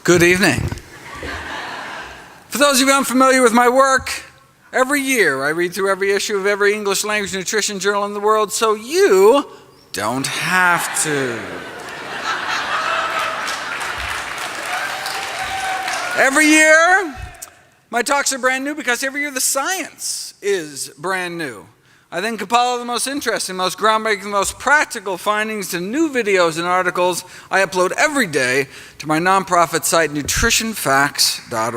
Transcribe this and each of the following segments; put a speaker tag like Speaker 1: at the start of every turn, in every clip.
Speaker 1: Good evening. For those of you unfamiliar with my work, every year I read through every issue of every English language nutrition journal in the world, so you don't have to. Every year, my talks are brand new because every year the science is brand new. I then compile the most interesting, most groundbreaking, most practical findings to new videos and articles I upload every day to my nonprofit site, nutritionfacts.org.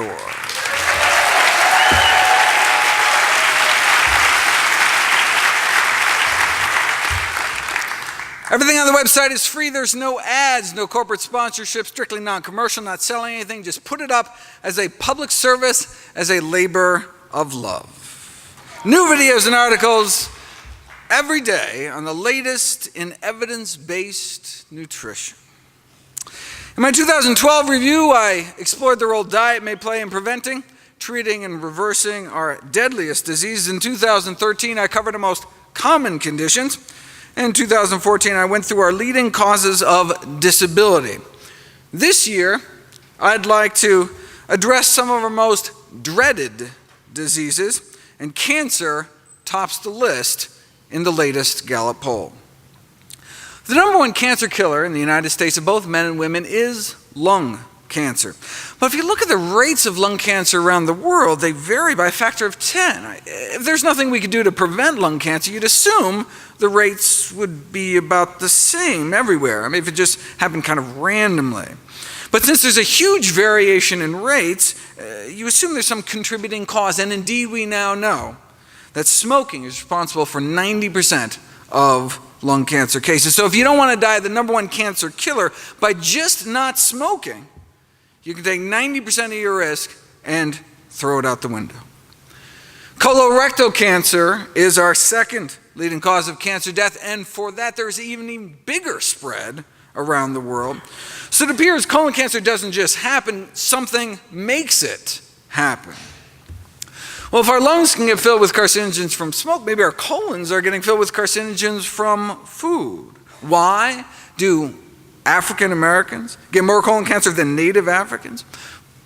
Speaker 1: Everything on the website is free. There's no ads, no corporate sponsorship, strictly non-commercial, not selling anything. Just put it up as a public service, as a labor of love. New videos and articles every day on the latest in evidence-based nutrition. In my 2012 review, I explored the role diet may play in preventing, treating, and reversing our deadliest diseases. In 2013, I covered the most common conditions. In 2014, I went through our leading causes of disability. This year, I'd like to address some of our most dreaded diseases, and cancer tops the list in the latest Gallup poll. The number one cancer killer in the United States of both men and women is lung cancer. But if you look at the rates of lung cancer around the world, they vary by a factor of 10. If there's nothing we could do to prevent lung cancer, you'd assume the rates would be about the same everywhere. I mean, if it just happened kind of randomly. But since there's a huge variation in rates, you assume there's some contributing cause, and indeed we now know that smoking is responsible for 90% of lung cancer cases. So if you don't want to die of the number one cancer killer by just not smoking, you can take 90% of your risk and throw it out the window. Colorectal cancer is our second leading cause of cancer death, and for that there's even bigger spread around the world. So it appears colon cancer doesn't just happen, something makes it happen. Well, if our lungs can get filled with carcinogens from smoke, maybe our colons are getting filled with carcinogens from food. Why do African Americans get more colon cancer than Native Africans?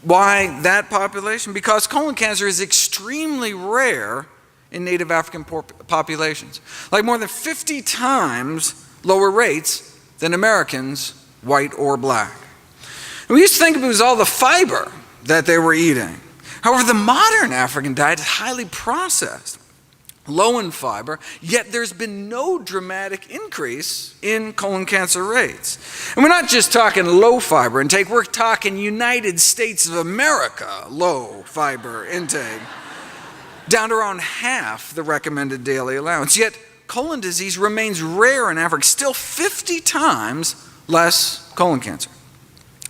Speaker 1: Why that population? Because colon cancer is extremely rare in Native African populations, like more than 50 times lower rates than Americans, white or black. And we used to think it was all the fiber that they were eating. However, the modern African diet is highly processed, low in fiber, yet there's been no dramatic increase in colon cancer rates. And we're not just talking low fiber intake, we're talking United States of America low fiber intake, down to around half the recommended daily allowance. Yet colon disease remains rare in Africa, still 50 times less colon cancer.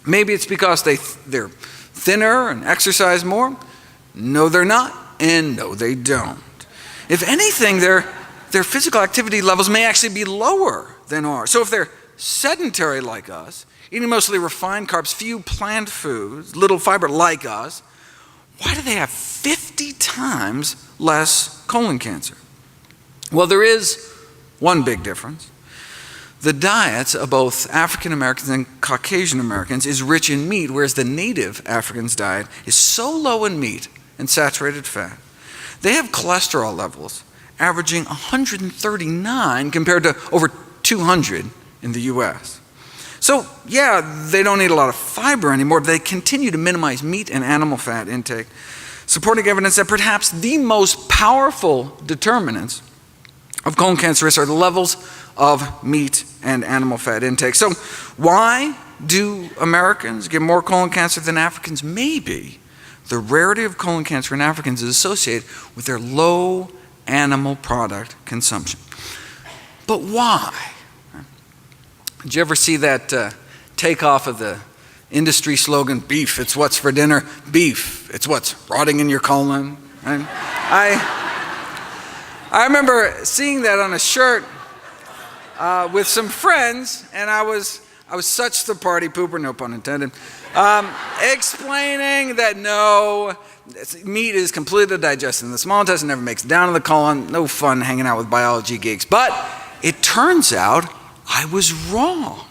Speaker 1: Maybe it's because they're thinner and exercise more. No, they're not, and no, they don't. If anything, their physical activity levels may actually be lower than ours. So if they're sedentary like us, eating mostly refined carbs, few plant foods, little fiber like us, why do they have 50 times less colon cancer? Well, there is one big difference. The diets of both African Americans and Caucasian Americans is rich in meat, whereas the native Africans' diet is so low in meat and saturated fat. They have cholesterol levels averaging 139 compared to over 200 in the US. So yeah, they don't eat a lot of fiber anymore, but they continue to minimize meat and animal fat intake, supporting evidence that perhaps the most powerful determinants of colon cancer risk are the levels of meat and animal fat intake. So why do Americans get more colon cancer than Africans? Maybe the rarity of colon cancer in Africans is associated with their low animal product consumption. But why? Did you ever see that takeoff of the industry slogan, beef, it's what's for dinner? Beef, it's what's rotting in your colon. And I remember seeing that on a shirt with some friends, and I was such the party pooper, no pun intended, explaining that no, meat is completely digested in the small intestine, never makes it down to the colon, no fun hanging out with biology geeks. But it turns out I was wrong.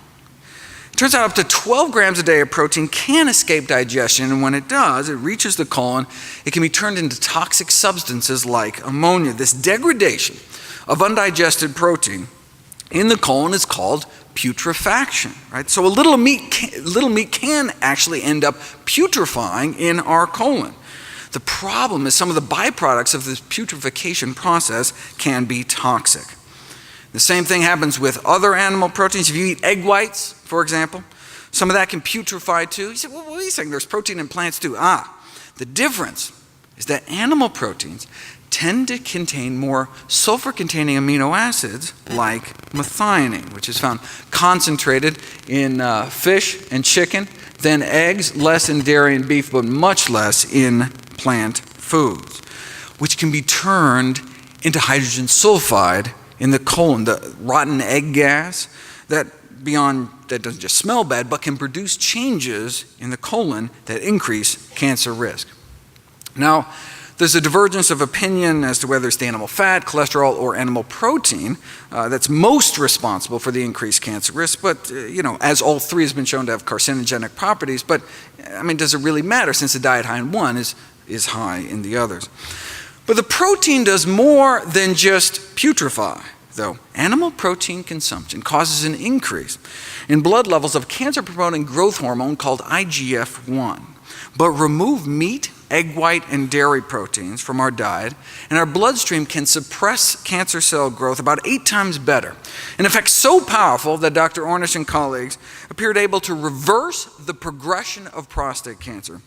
Speaker 1: Turns out up to 12 grams a day of protein can escape digestion, and when it does, it reaches the colon, it can be turned into toxic substances like ammonia. This degradation of undigested protein in the colon is called putrefaction, right? So a little meat can actually end up putrefying in our colon. The problem is some of the byproducts of this putrefaction process can be toxic. The same thing happens with other animal proteins. If you eat egg whites, for example, some of that can putrefy too. You say, well, what are you saying? There's protein in plants too. The difference is that animal proteins tend to contain more sulfur-containing amino acids like methionine, which is found concentrated in fish and chicken, than eggs, less in dairy and beef, but much less in plant foods, which can be turned into hydrogen sulfide in the colon, the rotten egg gas that doesn't just smell bad, but can produce changes in the colon that increase cancer risk. Now, there's a divergence of opinion as to whether it's the animal fat, cholesterol, or animal protein that's most responsible for the increased cancer risk, but as all three has been shown to have carcinogenic properties, but does it really matter since the diet high in one is high in the others? But the protein does more than just putrefy, though. Animal protein consumption causes an increase in blood levels of cancer-promoting growth hormone called IGF-1. But remove meat, egg white, and dairy proteins from our diet, and our bloodstream can suppress cancer cell growth about 8 times better. An effect so powerful that Dr. Ornish and colleagues appeared able to reverse the progression of prostate cancer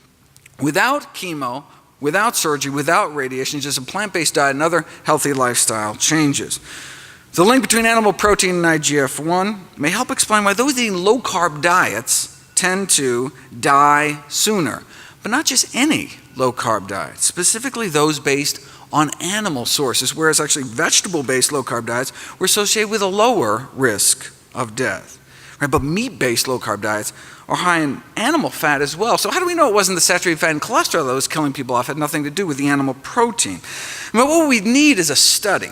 Speaker 1: without chemo, without surgery, without radiation, just a plant-based diet and other healthy lifestyle changes. The link between animal protein and IGF-1 may help explain why those eating low-carb diets tend to die sooner. But not just any low-carb diet, specifically those based on animal sources, whereas actually vegetable-based low-carb diets were associated with a lower risk of death. Right? But meat-based low-carb diets are high in animal fat as well. So how do we know it wasn't the saturated fat and cholesterol that was killing people off? It had nothing to do with the animal protein. What we need is a study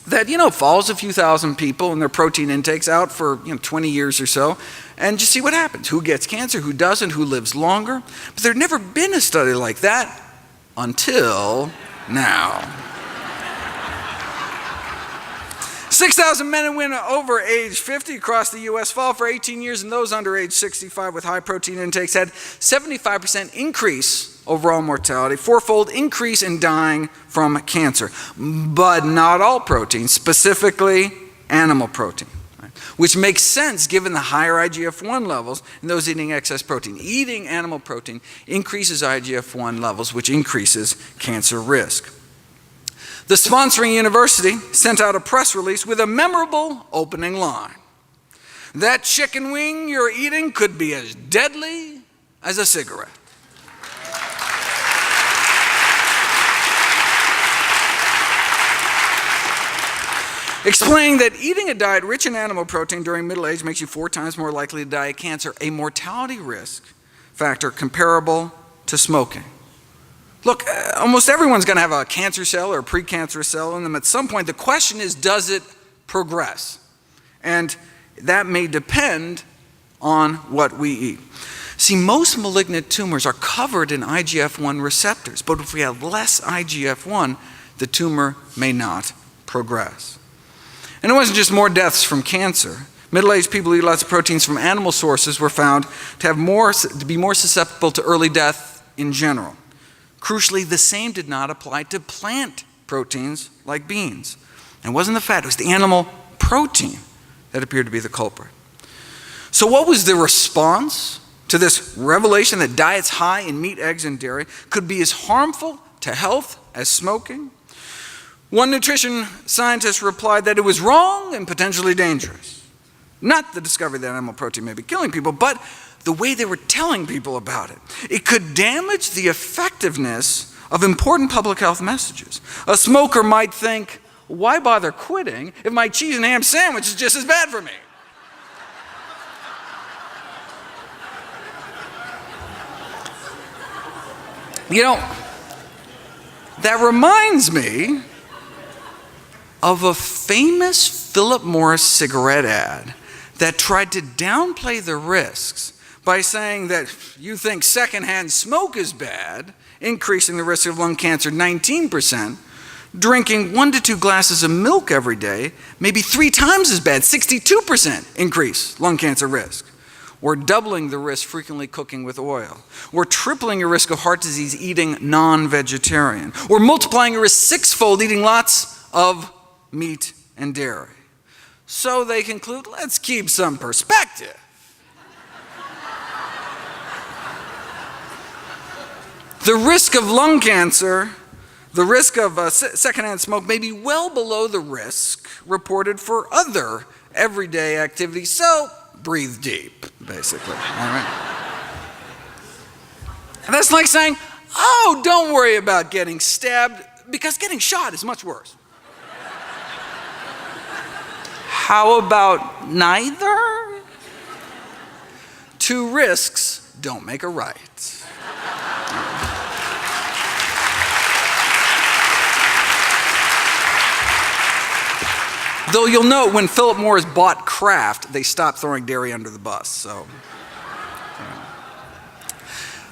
Speaker 1: that follows a few thousand people and their protein intakes out for 20 years or so, and just see what happens. Who gets cancer, who doesn't, who lives longer. But there'd never been a study like that until now. 6,000 men and women over age 50 across the U.S. followed for 18 years, and those under age 65 with high protein intakes had 75% increase overall mortality, 4-fold increase in dying from cancer. But not all protein, specifically animal protein, right? Which makes sense given the higher IGF-1 levels in those eating excess protein. Eating animal protein increases IGF-1 levels, which increases cancer risk. The sponsoring university sent out a press release with a memorable opening line. That chicken wing you're eating could be as deadly as a cigarette. Explaining that eating a diet rich in animal protein during middle age makes you 4 times more likely to die of cancer, a mortality risk factor comparable to smoking. Look, almost everyone's going to have a cancer cell or a precancerous cell in them at some point. The question is, does it progress? And that may depend on what we eat. See, most malignant tumors are covered in IGF-1 receptors, but if we have less IGF-1, the tumor may not progress. And it wasn't just more deaths from cancer. Middle-aged people who eat lots of proteins from animal sources were found to be more susceptible to early death in general. Crucially, the same did not apply to plant proteins like beans. And it wasn't the fat, it was the animal protein that appeared to be the culprit. So what was the response to this revelation that diets high in meat, eggs, and dairy could be as harmful to health as smoking? One nutrition scientist replied that it was wrong and potentially dangerous. Not the discovery that animal protein may be killing people, but the way they were telling people about it. It could damage the effectiveness of important public health messages. A smoker might think, why bother quitting if my cheese and ham sandwich is just as bad for me? That reminds me of a famous Philip Morris cigarette ad that tried to downplay the risks by saying that you think secondhand smoke is bad, increasing the risk of lung cancer 19%, drinking 1 to 2 glasses of milk every day may be 3 times as bad, 62% increase lung cancer risk, or doubling the risk frequently cooking with oil, or tripling your risk of heart disease eating non-vegetarian, or multiplying your risk 6-fold eating lots of meat and dairy. So they conclude, let's keep some perspective. The risk of lung cancer, the risk of secondhand smoke may be well below the risk reported for other everyday activities, so breathe deep, basically. All right? And that's like saying, oh, don't worry about getting stabbed because getting shot is much worse. How about neither? 2 risks don't make a right. Though you'll note when Philip Morris bought Kraft, they stopped throwing dairy under the bus. So,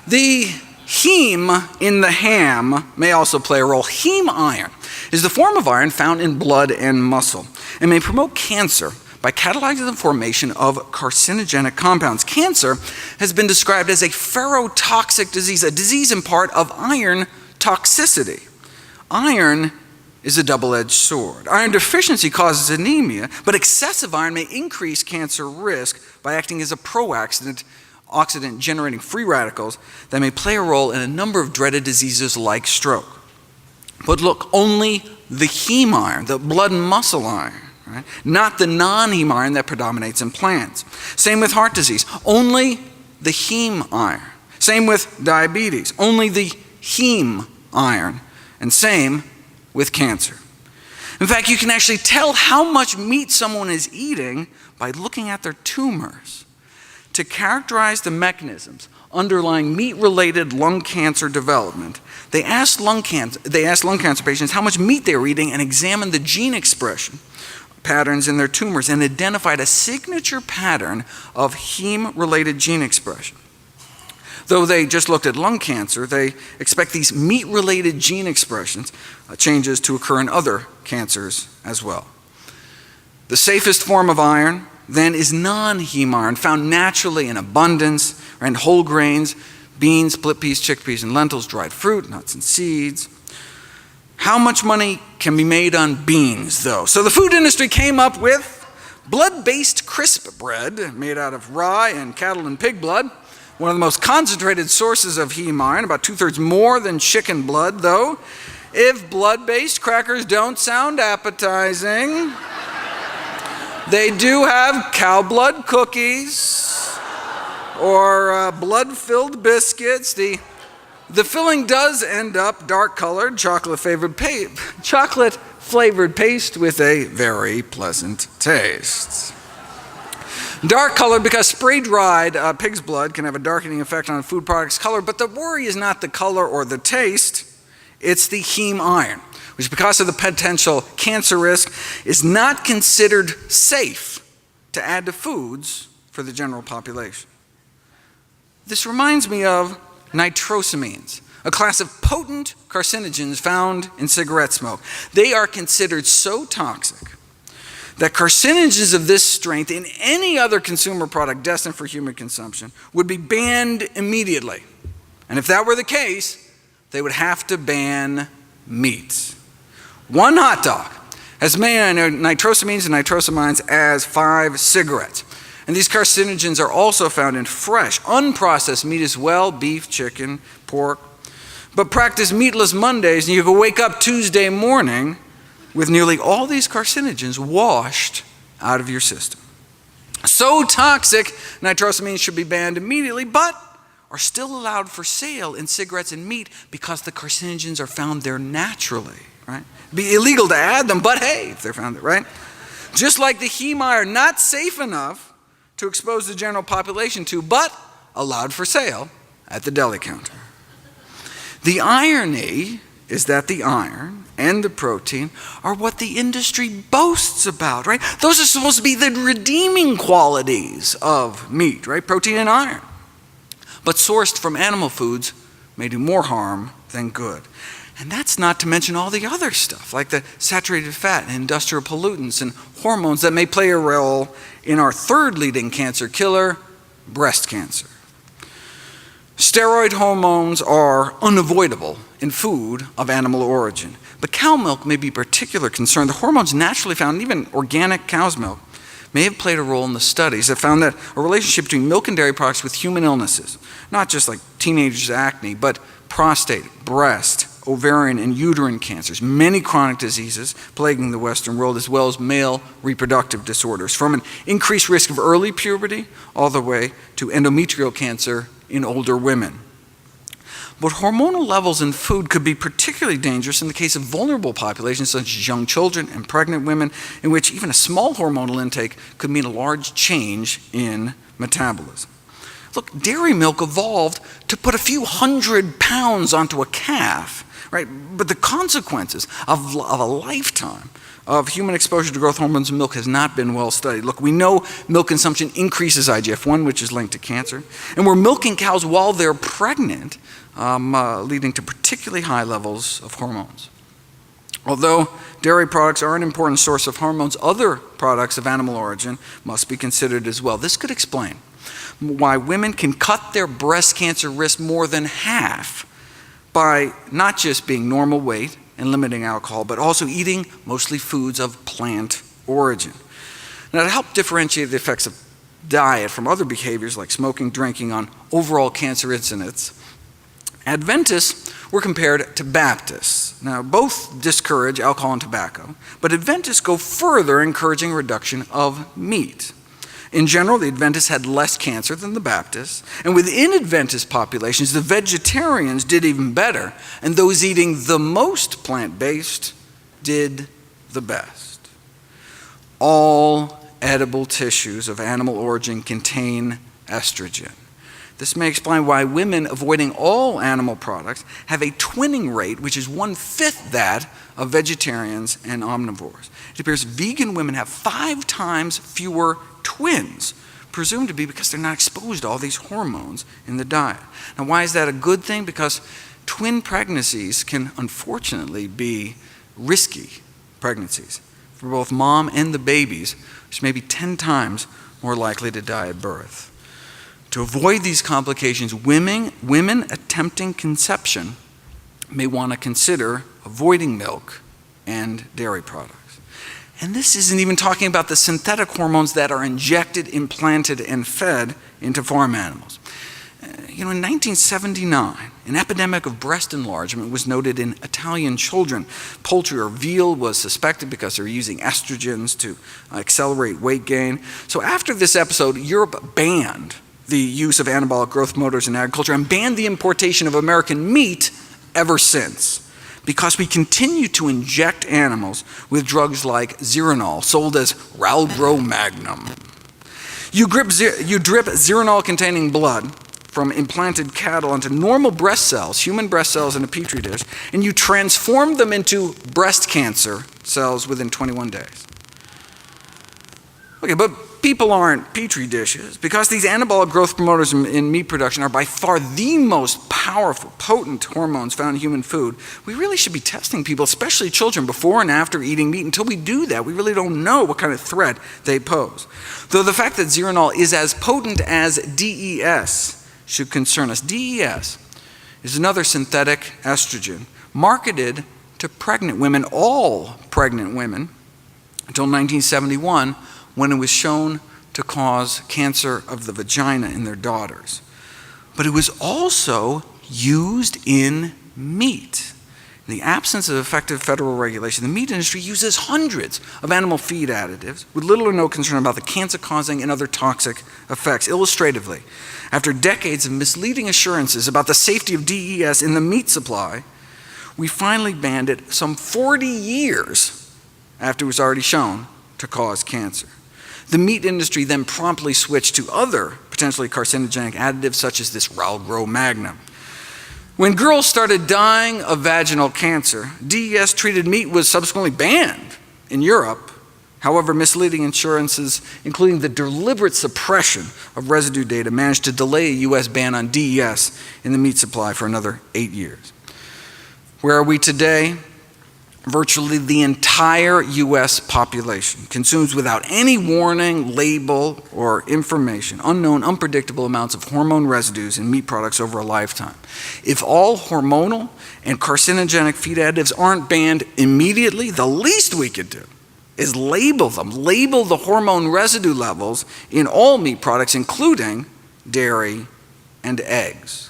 Speaker 1: the heme in the ham may also play a role. Heme iron is the form of iron found in blood and muscle and may promote cancer by catalyzing the formation of carcinogenic compounds. Cancer has been described as a ferrotoxic disease, a disease in part of iron toxicity. Iron is a double-edged sword. Iron deficiency causes anemia, but excessive iron may increase cancer risk by acting as a pro-oxidant, generating free radicals that may play a role in a number of dreaded diseases like stroke. But look, only the heme iron, the blood and muscle iron, right? Not the non-heme iron that predominates in plants. Same with heart disease, only the heme iron. Same with diabetes, only the heme iron. And same with cancer. In fact, you can actually tell how much meat someone is eating by looking at their tumors. To characterize the mechanisms underlying meat-related lung cancer development, they asked lung cancer patients how much meat they were eating and examined the gene expression patterns in their tumors and identified a signature pattern of heme-related gene expression. Though they just looked at lung cancer, they expect these meat-related gene expressions changes to occur in other cancers as well. The safest form of iron, then, is non-heme iron, found naturally in abundance in whole grains, beans, split peas, chickpeas, and lentils, dried fruit, nuts, and seeds. How much money can be made on beans, though? So the food industry came up with blood-based crisp bread made out of rye and cattle and pig blood. One of the most concentrated sources of heme iron, about 2/3 more than chicken blood, though. If blood-based crackers don't sound appetizing, they do have cow blood cookies or blood-filled biscuits. The filling does end up dark-colored, chocolate-flavored paste with a very pleasant taste. Dark colored because spray-dried pig's blood can have a darkening effect on a food product's color, but the worry is not the color or the taste, it's the heme iron, which because of the potential cancer risk is not considered safe to add to foods for the general population. This reminds me of nitrosamines, a class of potent carcinogens found in cigarette smoke. They are considered so toxic that carcinogens of this strength in any other consumer product destined for human consumption would be banned immediately. And if that were the case, they would have to ban meat. One hot dog has many nitrosamines and nitrosamines as 5 cigarettes. And these carcinogens are also found in fresh, unprocessed meat as well, beef, chicken, pork. But practice meatless Mondays and you can wake up Tuesday morning with nearly all these carcinogens washed out of your system. So toxic, nitrosamines should be banned immediately, but are still allowed for sale in cigarettes and meat because the carcinogens are found there naturally, right? It'd be illegal to add them, but hey, if they're found there, right? Just like the heme iron, not safe enough to expose the general population to, but allowed for sale at the deli counter. The irony is that the iron and the protein are what the industry boasts about, right? Those are supposed to be the redeeming qualities of meat, right? Protein and iron. But sourced from animal foods may do more harm than good. And that's not to mention all the other stuff, like the saturated fat and industrial pollutants and hormones that may play a role in our third leading cancer killer, breast cancer. Steroid hormones are unavoidable in food of animal origin, but cow milk may be particular concern. The hormones naturally found in even organic cow's milk may have played a role in the studies that found that a relationship between milk and dairy products with human illnesses, not just like teenagers' acne, but prostate, breast, ovarian, and uterine cancers, many chronic diseases plaguing the Western world, as well as male reproductive disorders, from an increased risk of early puberty all the way to endometrial cancer in older women. But hormonal levels in food could be particularly dangerous in the case of vulnerable populations such as young children and pregnant women, in which even a small hormonal intake could mean a large change in metabolism. Look, dairy milk evolved to put a few 100 pounds onto a calf, right? But the consequences of a lifetime of human exposure to growth hormones in milk has not been well studied. Look, we know milk consumption increases IGF-1, which is linked to cancer, and we're milking cows while they're pregnant, leading to particularly high levels of hormones. Although dairy products are an important source of hormones, other products of animal origin must be considered as well. This could explain why women can cut their breast cancer risk more than half by not just being normal weight and limiting alcohol, but also eating mostly foods of plant origin. Now, to help differentiate the effects of diet from other behaviors like smoking, drinking on overall cancer incidence, Adventists were compared to Baptists. Now, both discourage alcohol and tobacco, but Adventists go further, encouraging reduction of meat. In general, the Adventists had less cancer than the Baptists, and within Adventist populations, the vegetarians did even better, and those eating the most plant-based did the best. All edible tissues of animal origin contain estrogen. This may explain why women avoiding all animal products have a twinning rate which is 1/5 that of vegetarians and omnivores. It appears vegan women have 5 times fewer twins, presumed to be because they're not exposed to all these hormones in the diet. Now, why is that a good thing? Because twin pregnancies can unfortunately be risky pregnancies for both mom and the babies, which may be 10 times more likely to die at birth. To avoid these complications, women attempting conception may want to consider avoiding milk and dairy products. And this isn't even talking about the synthetic hormones that are injected, implanted, and fed into farm animals. In 1979, an epidemic of breast enlargement was noted in Italian children. Poultry or veal was suspected because they were using estrogens to accelerate weight gain. So after this episode, Europe banned the use of anabolic growth promoters in agriculture and banned the importation of American meat ever since, because we continue to inject animals with drugs like Zeranol, sold as Ralgro Magnum. You drip Zeranol-containing blood from implanted cattle onto normal breast cells, human breast cells in a petri dish, and you transform them into breast cancer cells within 21 days. Okay, but people aren't petri dishes, because these anabolic growth promoters in meat production are by far the most powerful, potent hormones found in human food. We really should be testing people, especially children, before and after eating meat. Until we do that, we really don't know what kind of threat they pose. Though the fact that Zeranol is as potent as DES should concern us. DES is another synthetic estrogen marketed to pregnant women, all pregnant women, until 1971, when it was shown to cause cancer of the vagina in their daughters. But it was also used in meat. In the absence of effective federal regulation, the meat industry uses hundreds of animal feed additives with little or no concern about the cancer-causing and other toxic effects. Illustratively, after decades of misleading assurances about the safety of DES in the meat supply, we finally banned it some 40 years after it was already shown to cause cancer. The meat industry then promptly switched to other potentially carcinogenic additives such as this Ralgro Magnum. When girls started dying of vaginal cancer, DES-treated meat was subsequently banned in Europe. However, misleading insurances, including the deliberate suppression of residue data, managed to delay a U.S. ban on DES in the meat supply for another 8 years. Where are we today? Virtually the entire U.S. population consumes without any warning, label, or information unknown, unpredictable amounts of hormone residues in meat products over a lifetime. If all hormonal and carcinogenic feed additives aren't banned immediately, the least we could do is label them. Label the hormone residue levels in all meat products, including dairy and eggs.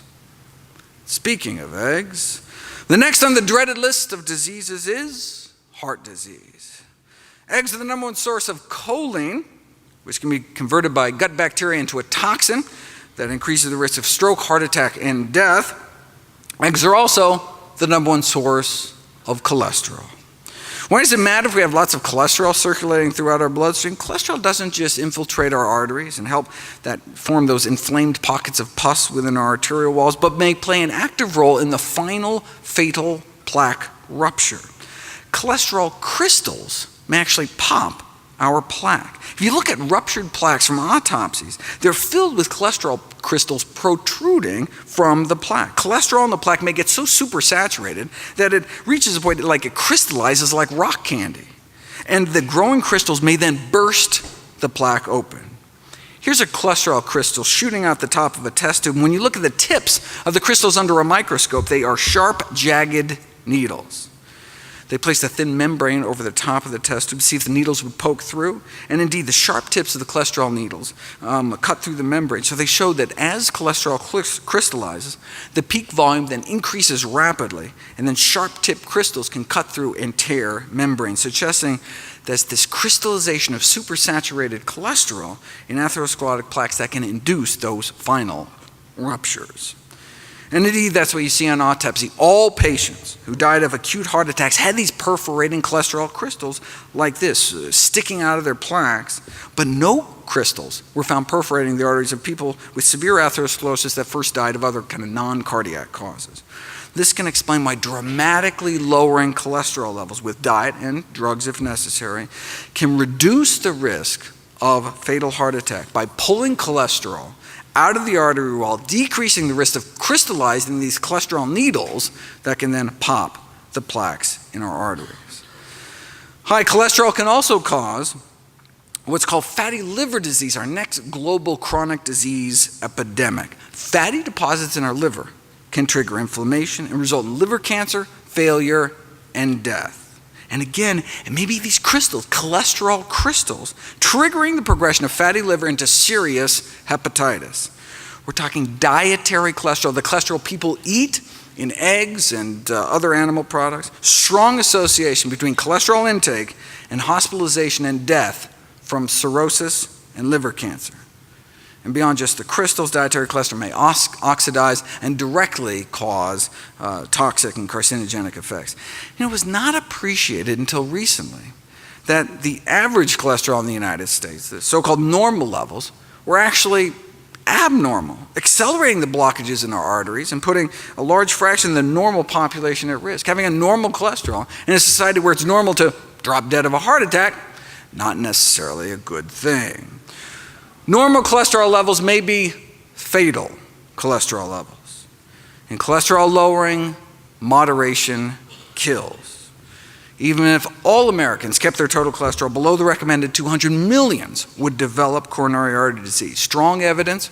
Speaker 1: Speaking of eggs, the next on the dreaded list of diseases is heart disease. Eggs are the number one source of choline, which can be converted by gut bacteria into a toxin that increases the risk of stroke, heart attack, and death. Eggs are also the number one source of cholesterol. Why does it matter if we have lots of cholesterol circulating throughout our bloodstream? Cholesterol doesn't just infiltrate our arteries and help that form those inflamed pockets of pus within our arterial walls, but may play an active role in the final fatal plaque rupture. Cholesterol crystals may actually pop our plaque. If you look at ruptured plaques from autopsies, they're filled with cholesterol crystals protruding from the plaque. Cholesterol in the plaque may get so supersaturated that it reaches a point that it crystallizes like rock candy. And the growing crystals may then burst the plaque open. Here's a cholesterol crystal shooting out the top of a test tube. When you look at the tips of the crystals under a microscope, they are sharp, jagged needles. They placed a thin membrane over the top of the test tube to see if the needles would poke through. And indeed, the sharp tips of the cholesterol needles cut through the membrane. So they showed that as cholesterol crystallizes, the peak volume then increases rapidly, and then sharp-tipped crystals can cut through and tear membranes, suggesting there's this crystallization of supersaturated cholesterol in atherosclerotic plaques that can induce those final ruptures. And indeed, that's what you see on autopsy. All patients who died of acute heart attacks had these perforating cholesterol crystals like this, sticking out of their plaques, but no crystals were found perforating the arteries of people with severe atherosclerosis that first died of other kind of non-cardiac causes. This can explain why dramatically lowering cholesterol levels with diet and drugs if necessary can reduce the risk of fatal heart attack by pulling cholesterol out of the artery wall, decreasing the risk of crystallizing these cholesterol needles that can then pop the plaques in our arteries. High cholesterol can also cause what's called fatty liver disease, our next global chronic disease epidemic. Fatty deposits in our liver can trigger inflammation and result in liver cancer, failure, and death. And again, it may be these crystals, cholesterol crystals, triggering the progression of fatty liver into serious hepatitis. We're talking dietary cholesterol, the cholesterol people eat in eggs and other animal products. Strong association between cholesterol intake and hospitalization and death from cirrhosis and liver cancer. And beyond just the crystals, dietary cholesterol may oxidize and directly cause toxic and carcinogenic effects. It was not appreciated until recently that the average cholesterol in the United States, the so-called normal levels, were actually abnormal, accelerating the blockages in our arteries and putting a large fraction of the normal population at risk. Having a normal cholesterol in a society where it's normal to drop dead of a heart attack, not necessarily a good thing. Normal cholesterol levels may be fatal cholesterol levels. In cholesterol lowering, moderation kills. Even if all Americans kept their total cholesterol below the recommended 200, millions would develop coronary artery disease. Strong evidence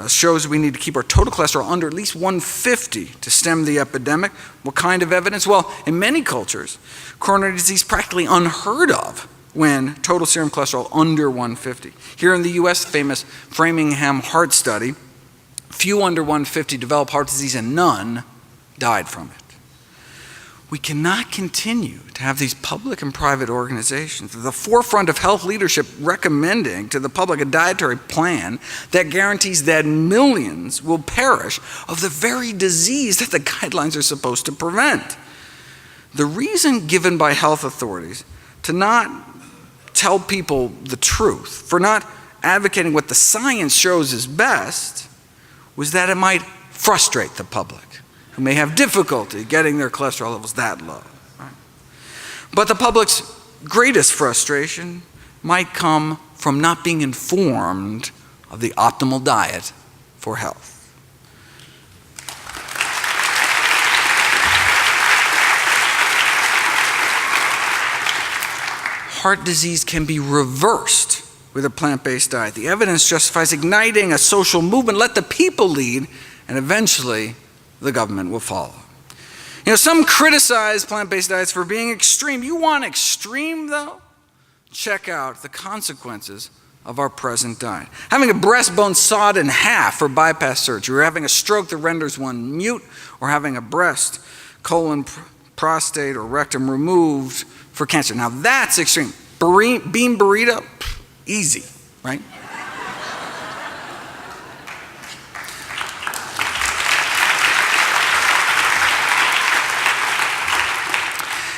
Speaker 1: shows we need to keep our total cholesterol under at least 150 to stem the epidemic. What kind of evidence? Well, in many cultures, coronary disease is practically unheard of when total serum cholesterol under 150. Here in the US, the famous Framingham Heart Study, few under 150 developed heart disease and none died from it. We cannot continue to have these public and private organizations at the forefront of health leadership recommending to the public a dietary plan that guarantees that millions will perish of the very disease that the guidelines are supposed to prevent. The reason given by health authorities to not tell people the truth, for not advocating what the science shows is best, was that it might frustrate the public. who may have difficulty getting their cholesterol levels that low. Right? But the public's greatest frustration might come from not being informed of the optimal diet for health. Heart disease can be reversed with a plant-based diet. The evidence justifies igniting a social movement. Let the people lead, and eventually the government will follow. You know, some criticize plant-based diets for being extreme. You want extreme, though? Check out the consequences of our present diet. Having a breastbone sawed in half for bypass surgery, or having a stroke that renders one mute, or having a breast, colon, prostate, or rectum removed for cancer. Now that's extreme. Bean burrito, easy, right?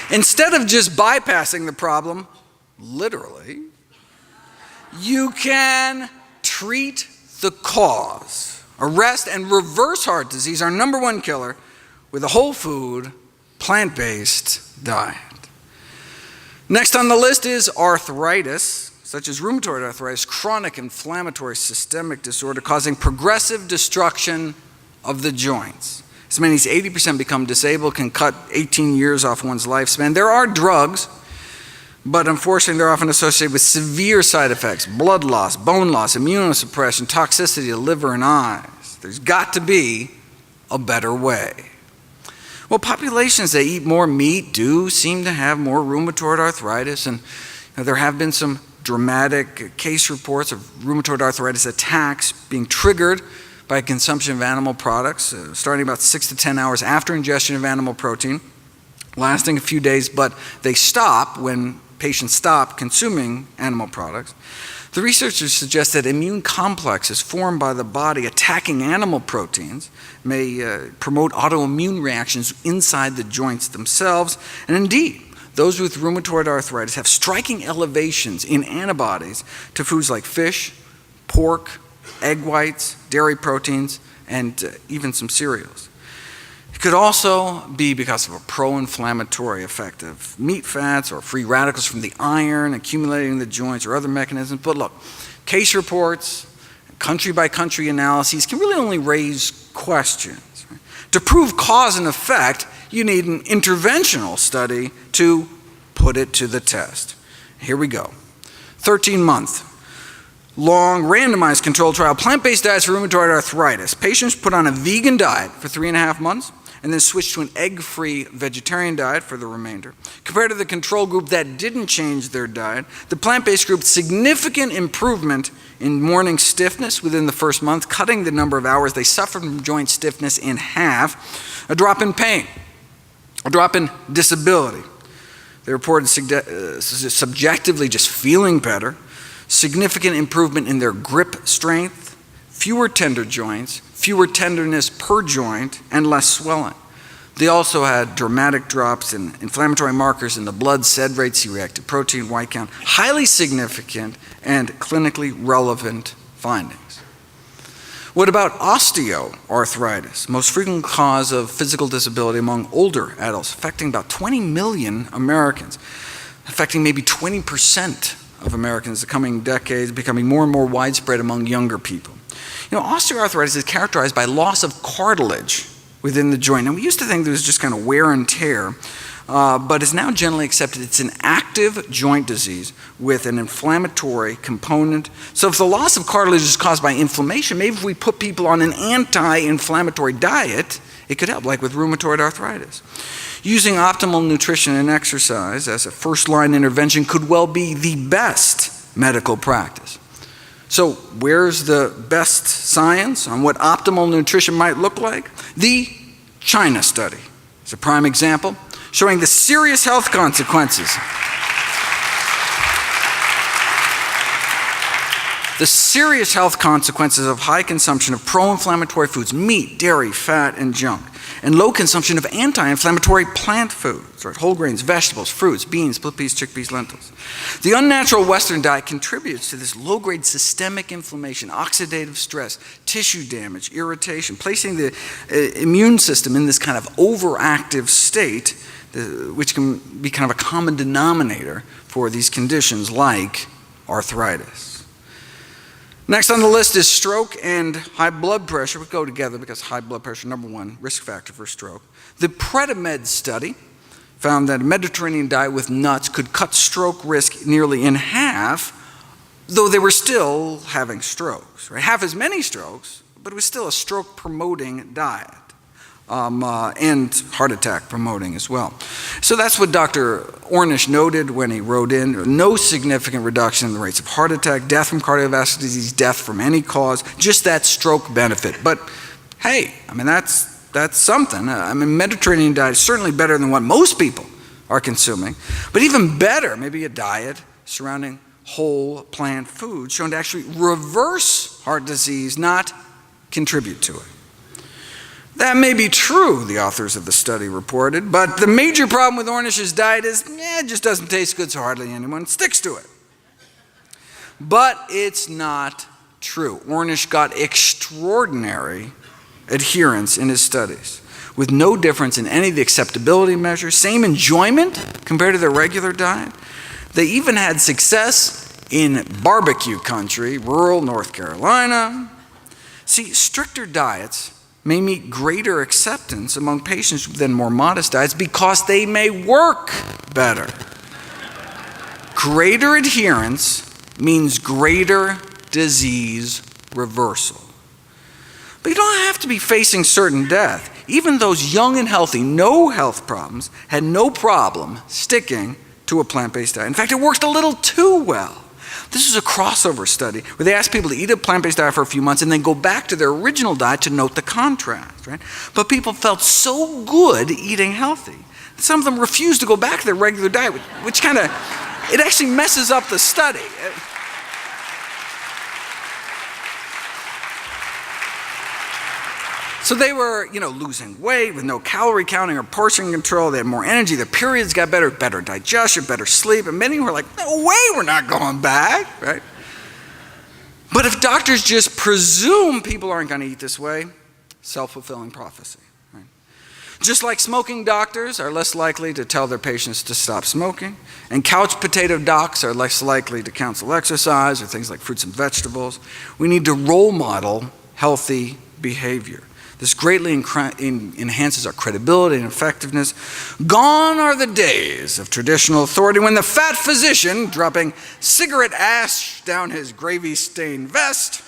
Speaker 1: Instead of just bypassing the problem, literally, you can treat the cause. Arrest and reverse heart disease, our number one killer, with a whole food, plant-based diet. Next on the list is arthritis, such as rheumatoid arthritis, chronic inflammatory systemic disorder causing progressive destruction of the joints. As many as 80% become disabled, can cut 18 years off one's lifespan. There are drugs, but unfortunately they're often associated with severe side effects: blood loss, bone loss, immunosuppression, toxicity to liver and eyes. There's got to be a better way. Well, populations that eat more meat do seem to have more rheumatoid arthritis, and there have been some dramatic case reports of rheumatoid arthritis attacks being triggered by consumption of animal products, starting about 6 to 10 hours after ingestion of animal protein, lasting a few days, but they stop when patients stop consuming animal products. The researchers suggest that immune complexes formed by the body attacking animal proteins may promote autoimmune reactions inside the joints themselves, and indeed, those with rheumatoid arthritis have striking elevations in antibodies to foods like fish, pork, egg whites, dairy proteins, and even some cereals. It could also be because of a pro-inflammatory effect of meat fats or free radicals from the iron accumulating in the joints or other mechanisms. But look, case reports, country-by-country analyses can really only raise questions. Right? To prove cause and effect, you need an interventional study to put it to the test. Here we go. 13-month. Long randomized controlled trial, plant-based diets for rheumatoid arthritis. Patients put on a vegan diet for 3.5 months and then switched to an egg-free vegetarian diet for the remainder. Compared to the control group that didn't change their diet, the plant-based group significant improvement in morning stiffness within the first month, cutting the number of hours they suffered from joint stiffness in half, a drop in pain, a drop in disability. They reported subjectively just feeling better, significant improvement in their grip strength, fewer tender joints, fewer tenderness per joint, and less swelling. They also had dramatic drops in inflammatory markers in the blood, SED rate, C-reactive protein, white count, highly significant and clinically relevant findings. What about osteoarthritis, most frequent cause of physical disability among older adults, affecting about 20 million Americans, affecting maybe 20% of Americans in the coming decades, becoming more and more widespread among younger people. You know, osteoarthritis is characterized by loss of cartilage within the joint. And we used to think there was just kind of wear and tear, but it's now generally accepted it's an active joint disease with an inflammatory component. So if the loss of cartilage is caused by inflammation, maybe if we put people on an anti-inflammatory diet, it could help, like with rheumatoid arthritis. Using optimal nutrition and exercise as a first-line intervention could well be the best medical practice. So where's the best science on what optimal nutrition might look like? The China study is a prime example, showing the serious health consequences. The serious health consequences of high consumption of pro-inflammatory foods, meat, dairy, fat, and junk. and low consumption of anti-inflammatory plant foods, right? Whole grains, vegetables, fruits, beans, split peas, chickpeas, lentils. The unnatural Western diet contributes to this low-grade systemic inflammation, oxidative stress, tissue damage, irritation, placing the immune system in this kind of overactive state, which can be kind of a common denominator for these conditions like arthritis. Next on the list is stroke and high blood pressure. We go together because high blood pressure, number one, risk factor for stroke. The Predimed study found that a Mediterranean diet with nuts could cut stroke risk nearly in half, though they were still having strokes, right? Half as many strokes, but it was still a stroke-promoting diet. And heart attack promoting as well. So that's what Dr. Ornish noted when he wrote in, no significant reduction in the rates of heart attack, death from cardiovascular disease, death from any cause, just that stroke benefit. But hey, I mean, that's something. I mean, Mediterranean diet is certainly better than what most people are consuming, but even better, maybe a diet surrounding whole plant foods shown to actually reverse heart disease, not contribute to it. That may be true, the authors of the study reported, but the major problem with Ornish's diet is, it just doesn't taste good, so hardly anyone sticks to it. But it's not true. Ornish got extraordinary adherence in his studies, with no difference in any of the acceptability measures, same enjoyment compared to their regular diet. They even had success in barbecue country, rural North Carolina. See, stricter diets may meet greater acceptance among patients than more modest diets because they may work better. Greater adherence means greater disease reversal. But you don't have to be facing certain death. Even those young and healthy, no health problems, had no problem sticking to a plant-based diet. In fact, it worked a little too well. This is a crossover study where they asked people to eat a plant-based diet for a few months and then go back to their original diet to note the contrast, right? But people felt so good eating healthy that some of them refused to go back to their regular diet, which kind of, it actually messes up the study. So they were, losing weight with no calorie counting or portion control. They had more energy. Their periods got better digestion, better sleep. And many were like, no way, we're not going back, right? But if doctors just presume people aren't going to eat this way, self-fulfilling prophecy, right? Just like smoking doctors are less likely to tell their patients to stop smoking, and couch potato docs are less likely to counsel exercise or things like fruits and vegetables, we need to role model healthy behavior. This greatly enhances our credibility and effectiveness. Gone are the days of traditional authority when the fat physician, dropping cigarette ash down his gravy-stained vest,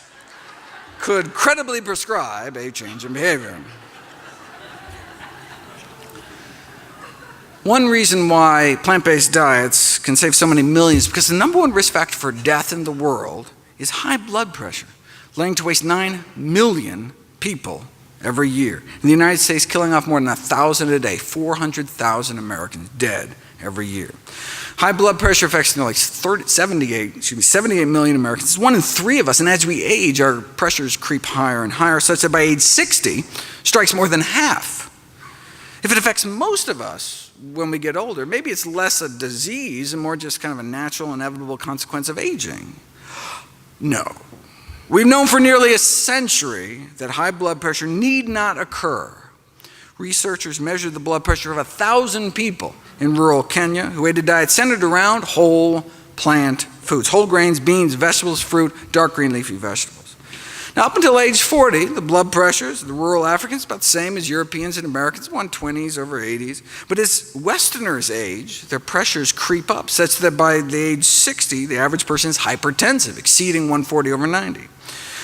Speaker 1: could credibly prescribe a change in behavior. One reason why plant-based diets can save so many millions is because the number one risk factor for death in the world is high blood pressure, leading to waste 9 million people every year. In the United States, killing off more than 1,000 a day, 400,000 Americans dead every year. High blood pressure affects 78 million Americans. It's 1 in 3 of us, and as we age, our pressures creep higher and higher, such that by age 60, strikes more than half. If it affects most of us when we get older, maybe it's less a disease and more just kind of a natural, inevitable consequence of aging. No. We've known for nearly a century that high blood pressure need not occur. Researchers measured the blood pressure of 1,000 people in rural Kenya who ate a diet centered around whole plant foods, whole grains, beans, vegetables, fruit, dark green leafy vegetables. Now, up until age 40, the blood pressures of the rural Africans about the same as Europeans and Americans, 120s over 80s. But as Westerners age, their pressures creep up, such that by the age 60, the average person is hypertensive, exceeding 140 over 90.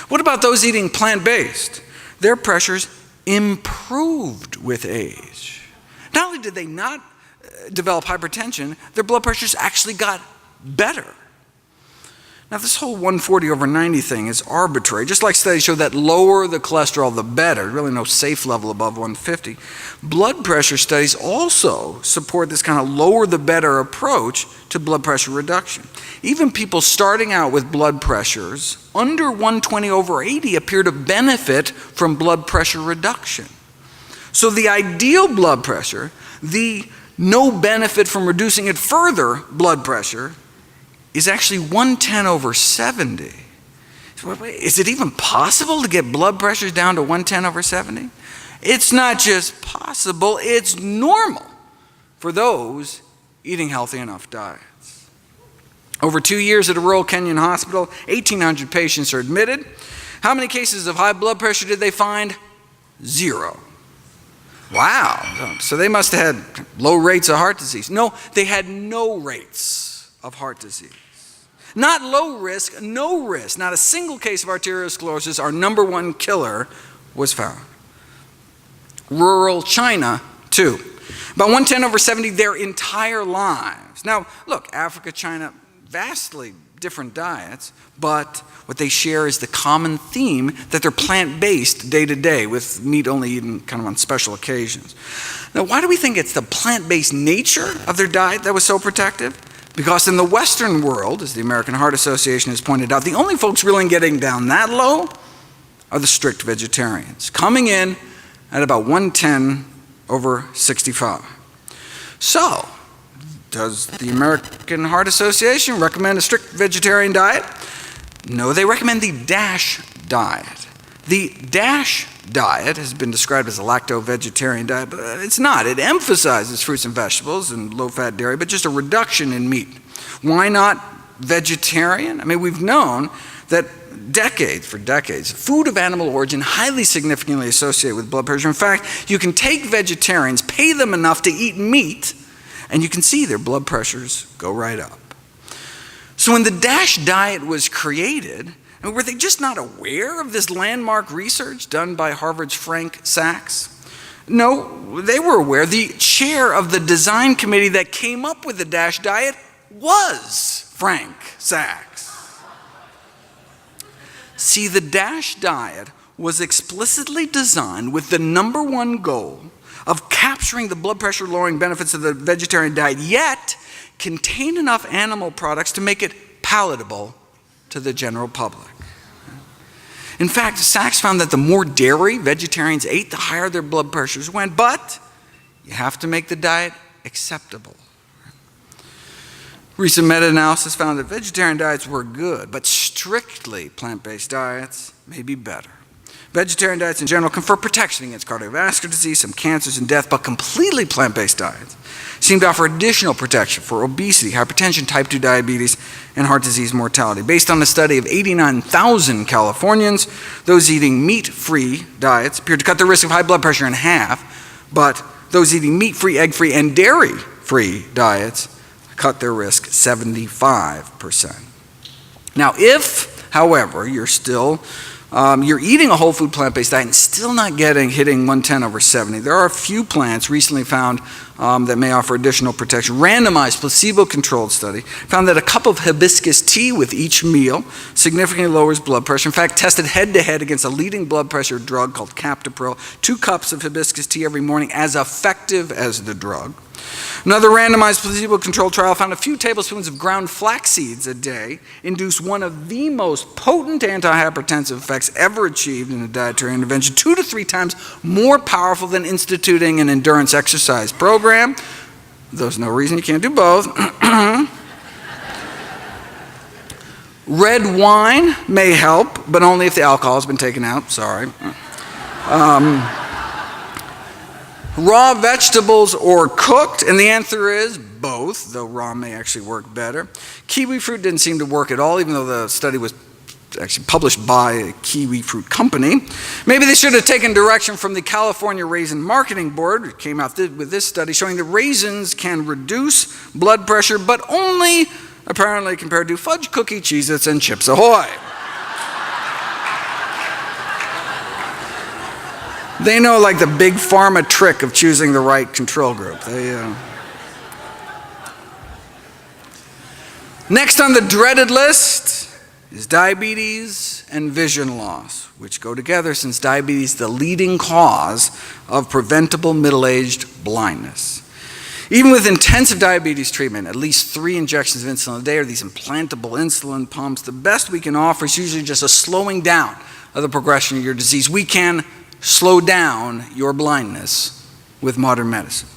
Speaker 1: What about those eating plant-based? Their pressures improved with age. Not only did they not develop hypertension, their blood pressures actually got better. Now, this whole 140 over 90 thing is arbitrary. Just like studies show that lower the cholesterol, the better. Really no safe level above 150. Blood pressure studies also support this kind of lower the better approach to blood pressure reduction. Even people starting out with blood pressures under 120 over 80 appear to benefit from blood pressure reduction. So the ideal blood pressure, the no benefit from reducing it further blood pressure, is actually 110/70. Is it even possible to get blood pressures down to 110/70? It's not just possible, it's normal for those eating healthy enough diets. Over 2 years at a rural Kenyan hospital, 1,800 patients are admitted. How many cases of high blood pressure did they find? 0. Wow, so they must have had low rates of heart disease. No, they had no rates of heart disease. Not low risk, no risk. Not a single case of arteriosclerosis, our number one killer, was found. Rural China, too. About 110/70 their entire lives. Now, look, Africa, China, vastly different diets, but what they share is the common theme that they're plant-based day to day, with meat only eaten kind of on special occasions. Now, why do we think it's the plant-based nature of their diet that was so protective? Because in the Western world, as the American Heart Association has pointed out, the only folks really getting down that low are the strict vegetarians, coming in at about 110/65. So, does the American Heart Association recommend a strict vegetarian diet? No, they recommend the DASH diet. The DASH diet has been described as a lacto-vegetarian diet, but it's not. It emphasizes fruits and vegetables and low-fat dairy, but just a reduction in meat. Why not vegetarian? I mean, we've known that for decades, food of animal origin highly significantly associated with blood pressure. In fact, you can take vegetarians, pay them enough to eat meat, and you can see their blood pressures go right up. So when the DASH diet was created, were they just not aware of this landmark research done by Harvard's Frank Sachs? No, they were aware. The chair of the design committee that came up with the DASH diet was Frank Sachs. See, the DASH diet was explicitly designed with the number one goal of capturing the blood pressure lowering benefits of the vegetarian diet, yet contain enough animal products to make it palatable to the general public. In fact, Sachs found that the more dairy vegetarians ate, the higher their blood pressures went, but you have to make the diet acceptable. Recent meta-analysis found that vegetarian diets were good, but strictly plant-based diets may be better. Vegetarian diets in general confer protection against cardiovascular disease, some cancers, and death, but completely plant-based diets seem to offer additional protection for obesity, hypertension, type 2 diabetes, and heart disease mortality. Based on a study of 89,000 Californians, those eating meat-free diets appeared to cut the risk of high blood pressure in half, but those eating meat-free, egg-free, and dairy-free diets cut their risk 75%. Now, if, however, you're eating a whole food plant-based diet and still not hitting 110/70, there are a few plants recently found that may offer additional protection. Randomized placebo-controlled study found that a cup of hibiscus tea with each meal significantly lowers blood pressure. In fact, tested head-to-head against a leading blood pressure drug called captopril, 2 cups of hibiscus tea every morning, as effective as the drug. Another randomized placebo-controlled trial found a few tablespoons of ground flax seeds a day induced one of the most potent antihypertensive effects ever achieved in a dietary intervention, 2 to 3 times more powerful than instituting an endurance exercise program. There's no reason you can't do both. Red wine may help, but only if the alcohol has been taken out. Sorry. Raw vegetables or cooked, and the answer is both, though raw may actually work better. Kiwi fruit didn't seem to work at all, even though the study was actually published by a kiwi fruit company. Maybe they should have taken direction from the California Raisin Marketing Board, which came out with this study showing that raisins can reduce blood pressure, but only apparently compared to fudge cookie, Cheez-Its, and Chips Ahoy. They know like the big pharma trick of choosing the right control group. Next on the dreaded list is diabetes and vision loss, which go together since diabetes is the leading cause of preventable middle-aged blindness. Even with intensive diabetes treatment, at least 3 injections of insulin a day or these implantable insulin pumps, the best we can offer is usually just a slowing down of the progression of your disease. We can slow down your blindness with modern medicine.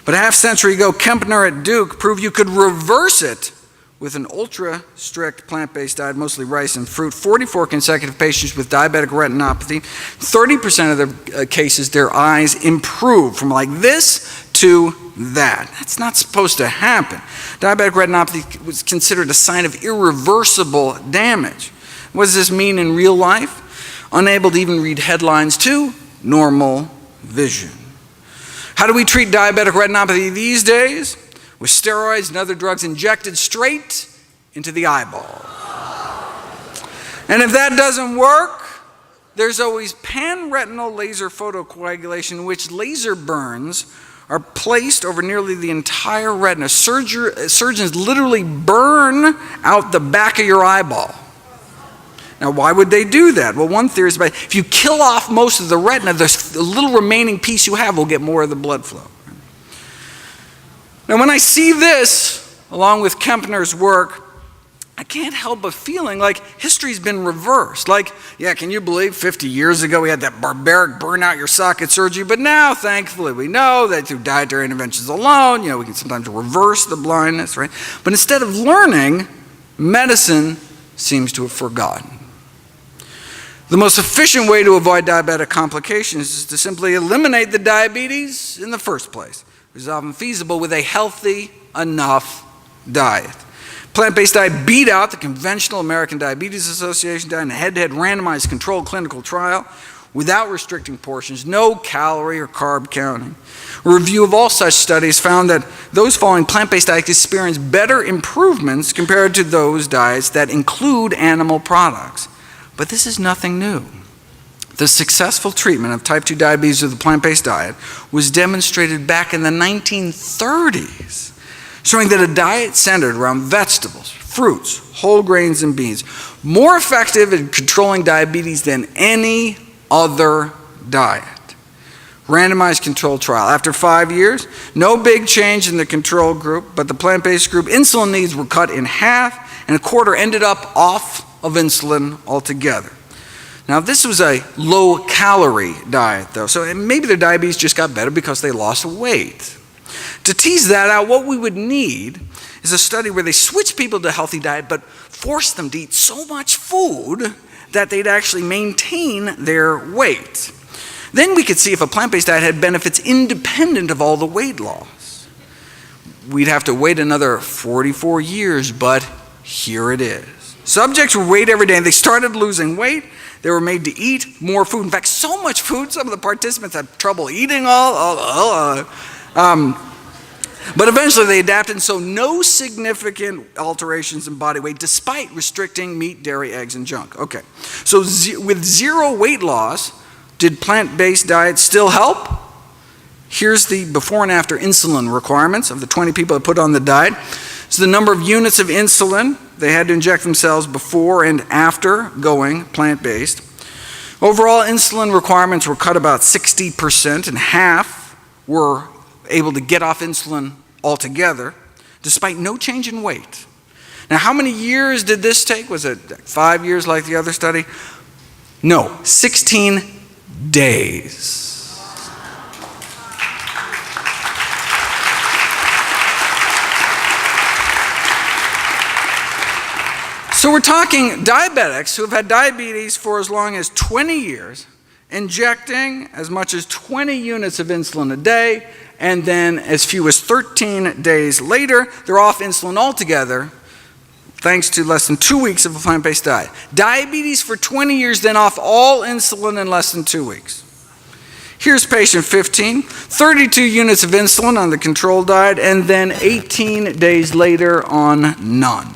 Speaker 1: But a half century ago, Kempner at Duke proved you could reverse it with an ultra-strict plant-based diet, mostly rice and fruit. 44 consecutive patients with diabetic retinopathy, 30% of their cases, their eyes improved from like this to that. That's not supposed to happen. Diabetic retinopathy was considered a sign of irreversible damage. What does this mean in real life? Unable to even read headlines to normal vision. How do we treat diabetic retinopathy these days? With steroids and other drugs injected straight into the eyeball. And if that doesn't work, there's always pan-retinal laser photocoagulation, in which laser burns are placed over nearly the entire retina. Surgeons literally burn out the back of your eyeball. Now, why would they do that? Well, one theory is that if you kill off most of the retina, the little remaining piece you have will get more of the blood flow. Now, when I see this, along with Kempner's work, I can't help but feeling like history's been reversed. Like, yeah, can you believe 50 years ago we had that barbaric burn out your socket surgery, but now, thankfully, we know that through dietary interventions alone, we can sometimes reverse the blindness, right? But instead of learning, medicine seems to have forgotten. The most efficient way to avoid diabetic complications is to simply eliminate the diabetes in the first place, which is often feasible with a healthy enough diet. Plant-based diet beat out the conventional American Diabetes Association diet in a head-to-head randomized controlled clinical trial without restricting portions, no calorie or carb counting. A review of all such studies found that those following plant-based diets experience better improvements compared to those diets that include animal products. But this is nothing new. The successful treatment of type 2 diabetes with a plant-based diet was demonstrated back in the 1930s, showing that a diet centered around vegetables, fruits, whole grains, and beans, more effective in controlling diabetes than any other diet. Randomized controlled trial. After 5 years, no big change in the control group, but the plant-based group, insulin needs were cut in half, and a quarter ended up off of insulin altogether. Now, this was a low-calorie diet, though, so maybe their diabetes just got better because they lost weight. To tease that out, what we would need is a study where they switch people to a healthy diet but force them to eat so much food that they'd actually maintain their weight. Then we could see if a plant-based diet had benefits independent of all the weight loss. We'd have to wait another 44 years, but here it is. Subjects were weighed every day, and they started losing weight. They were made to eat more food. In fact, so much food, some of the participants had trouble eating all. But eventually they adapted, and so no significant alterations in body weight despite restricting meat, dairy, eggs, and junk. Okay, so with zero weight loss, did plant-based diets still help? Here's the before and after insulin requirements of the 20 people that put on the diet. So the number of units of insulin they had to inject themselves before and after going plant-based. Overall, insulin requirements were cut about 60%, and half were able to get off insulin altogether, despite no change in weight. Now, how many years did this take? Was it 5 years like the other study? No, 16 days. So we're talking diabetics who have had diabetes for as long as 20 years, injecting as much as 20 units of insulin a day, and then as few as 13 days later, they're off insulin altogether, thanks to less than 2 weeks of a plant-based diet. Diabetes for 20 years, then off all insulin in less than 2 weeks. Here's patient 15, 32 units of insulin on the control diet, and then 18 days later on none.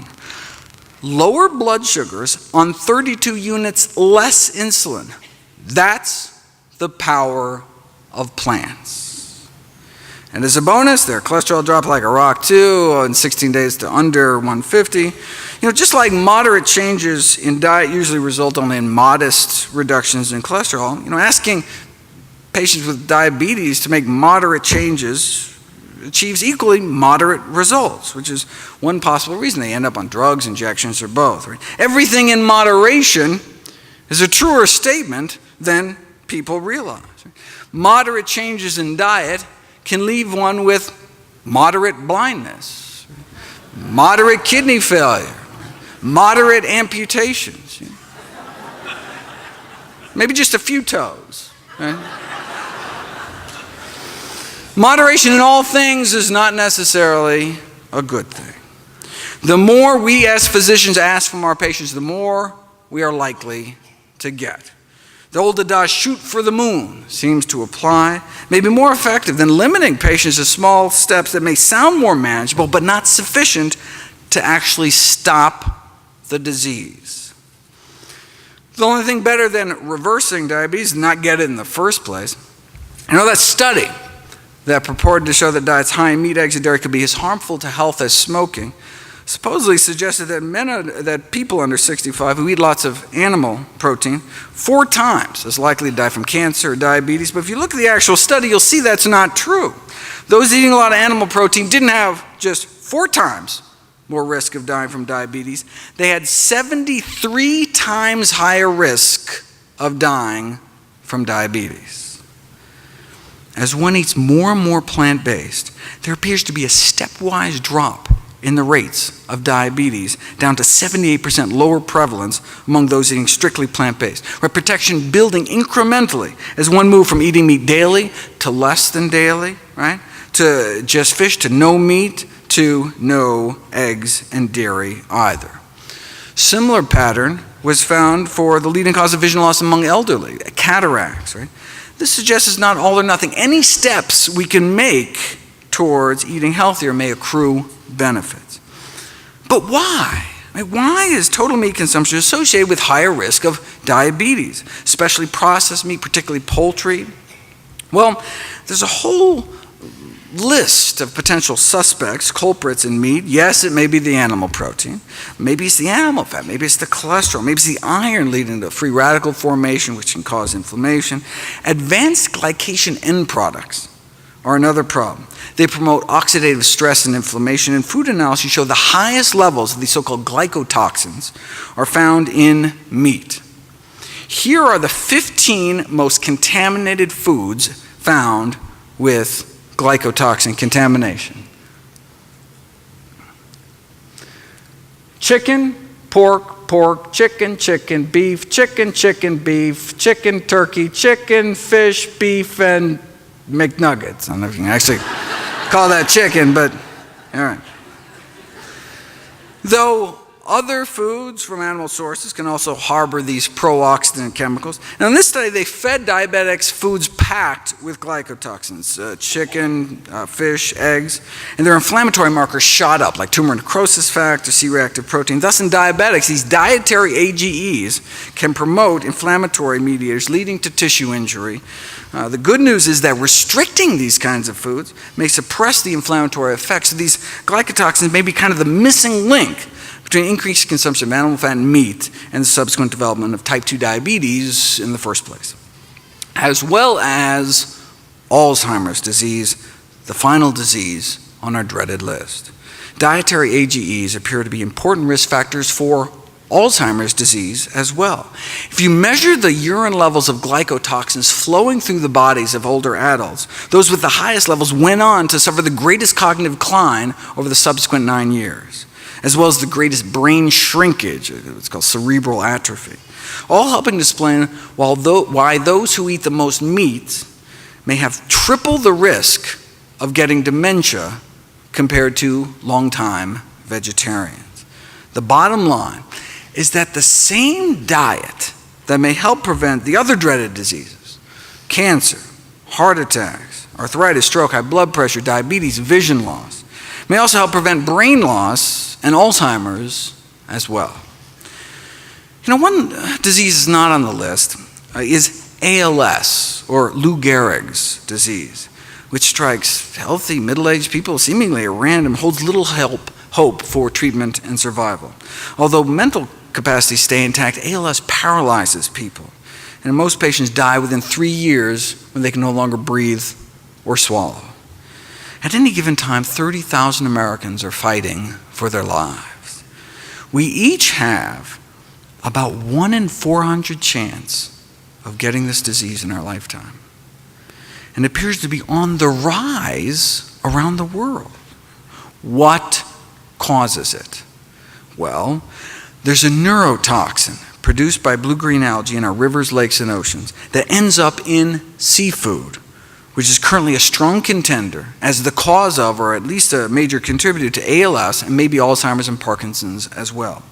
Speaker 1: Lower blood sugars on 32 units less insulin. That's the power of plants. And as a bonus, their cholesterol dropped like a rock too, in 16 days to under 150. Just like moderate changes in diet usually result only in modest reductions in cholesterol, asking patients with diabetes to make moderate changes achieves equally moderate results, which is one possible reason they end up on drugs, injections, or both. Right? Everything in moderation is a truer statement than people realize. Moderate changes in diet can leave one with moderate blindness, moderate kidney failure, moderate amputations, maybe just a few toes. Right? Moderation in all things is not necessarily a good thing. The more we as physicians ask from our patients, the more we are likely to get. The old adage, shoot for the moon, seems to apply, may be more effective than limiting patients to small steps that may sound more manageable, but not sufficient to actually stop the disease. The only thing better than reversing diabetes is not get it in the first place. You know, that study that purported to show that diets high in meat, eggs, and dairy could be as harmful to health as smoking supposedly suggested that people under 65 who eat lots of animal protein 4 times as likely to die from cancer or diabetes. But if you look at the actual study, you'll see that's not true. Those eating a lot of animal protein didn't have just 4 times more risk of dying from diabetes. They had 73 times higher risk of dying from diabetes. As one eats more and more plant-based, there appears to be a stepwise drop in the rates of diabetes, down to 78% lower prevalence among those eating strictly plant-based, where protection building incrementally as one moved from eating meat daily to less than daily, right? To just fish, to no meat, to no eggs and dairy either. Similar pattern was found for the leading cause of vision loss among elderly, cataracts, right? This suggests it's not all or nothing. Any steps we can make towards eating healthier may accrue benefits. But why? Why is total meat consumption associated with higher risk of diabetes, especially processed meat, particularly poultry? Well, there's a whole list of potential suspects, culprits in meat. Yes, it may be the animal protein. Maybe it's the animal fat. Maybe it's the cholesterol. Maybe it's the iron leading to free radical formation, which can cause inflammation. Advanced glycation end products are another problem. They promote oxidative stress and inflammation, and food analyses show the highest levels of these so-called glycotoxins are found in meat. Here are the 15 most contaminated foods found with glycotoxin contamination. Chicken, pork, chicken, beef, chicken, beef, chicken, turkey, chicken, fish, beef, and McNuggets. I don't know if you can actually call that chicken, but all right. Though other foods from animal sources can also harbor these pro-oxidant chemicals. Now in this study, they fed diabetics foods packed with glycotoxins, chicken, fish, eggs, and their inflammatory markers shot up, like tumor necrosis factor, C-reactive protein. Thus in diabetics, these dietary AGEs can promote inflammatory mediators leading to tissue injury. The good news is that restricting these kinds of foods may suppress the inflammatory effects of these glycotoxins, may be kind of the missing link between increased consumption of animal fat and meat and the subsequent development of type 2 diabetes in the first place, as well as Alzheimer's disease, the final disease on our dreaded list. Dietary AGEs appear to be important risk factors for Alzheimer's disease as well. If you measure the urine levels of glycotoxins flowing through the bodies of older adults, those with the highest levels went on to suffer the greatest cognitive decline over the subsequent 9 years, as well as the greatest brain shrinkage, it's called cerebral atrophy, all helping to explain why those who eat the most meat may have triple the risk of getting dementia compared to long-time vegetarians. The bottom line is that the same diet that may help prevent the other dreaded diseases, cancer, heart attacks, arthritis, stroke, high blood pressure, diabetes, vision loss, may also help prevent brain loss and Alzheimer's as well. You know, one disease is not on the list is ALS, or Lou Gehrig's disease, which strikes healthy middle-aged people seemingly at random, holds little hope for treatment and survival. Although mental capacities stay intact, ALS paralyzes people, and most patients die within 3 years when they can no longer breathe or swallow. At any given time, 30,000 Americans are fighting for their lives. We each have about 1 in 400 chance of getting this disease in our lifetime. And it appears to be on the rise around the world. What causes it? Well, there's a neurotoxin produced by blue-green algae in our rivers, lakes, and oceans that ends up in seafood, which is currently a strong contender as the cause of, or at least a major contributor to ALS and maybe Alzheimer's and Parkinson's as well.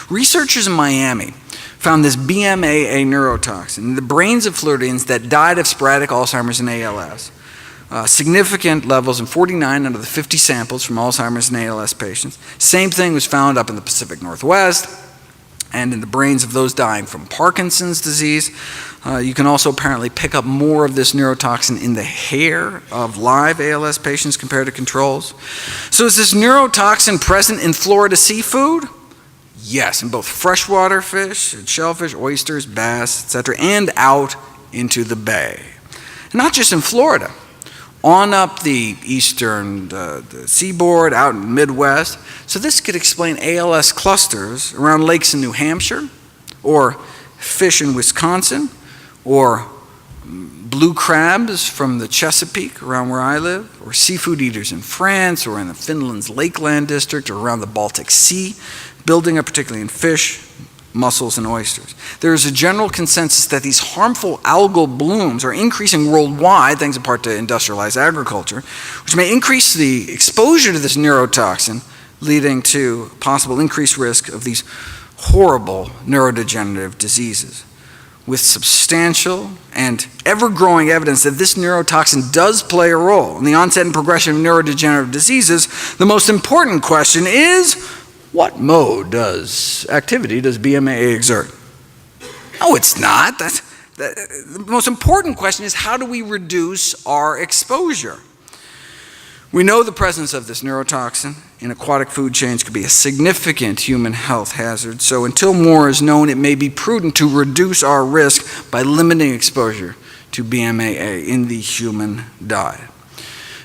Speaker 1: Researchers in Miami found this BMAA neurotoxin in the brains of Floridians that died of sporadic Alzheimer's and ALS. Significant levels in 49 out of the 50 samples from Alzheimer's and ALS patients. Same thing was found up in the Pacific Northwest and in the brains of those dying from Parkinson's disease. You can also apparently pick up more of this neurotoxin in the hair of live ALS patients compared to controls. So is this neurotoxin present in Florida seafood? Yes, in both freshwater fish, shellfish, oysters, bass, etc., and out into the bay. Not just in Florida. On up the eastern the seaboard, out in the Midwest. So this could explain ALS clusters around lakes in New Hampshire, or fish in Wisconsin, or blue crabs from the Chesapeake around where I live, or seafood eaters in France, or in the Finland's Lakeland district, or around the Baltic Sea, building up particularly in fish, mussels, and oysters. There is a general consensus that these harmful algal blooms are increasing worldwide, thanks in part to industrialized agriculture, which may increase the exposure to this neurotoxin, leading to possible increased risk of these horrible neurodegenerative diseases. With substantial and ever-growing evidence that this neurotoxin does play a role in the onset and progression of neurodegenerative diseases, the most important question is, what mode activity does BMAA exert? No, it's not. The most important question is, how do we reduce our exposure? We know the presence of this neurotoxin in aquatic food chains could be a significant human health hazard, so until more is known, it may be prudent to reduce our risk by limiting exposure to BMAA in the human diet.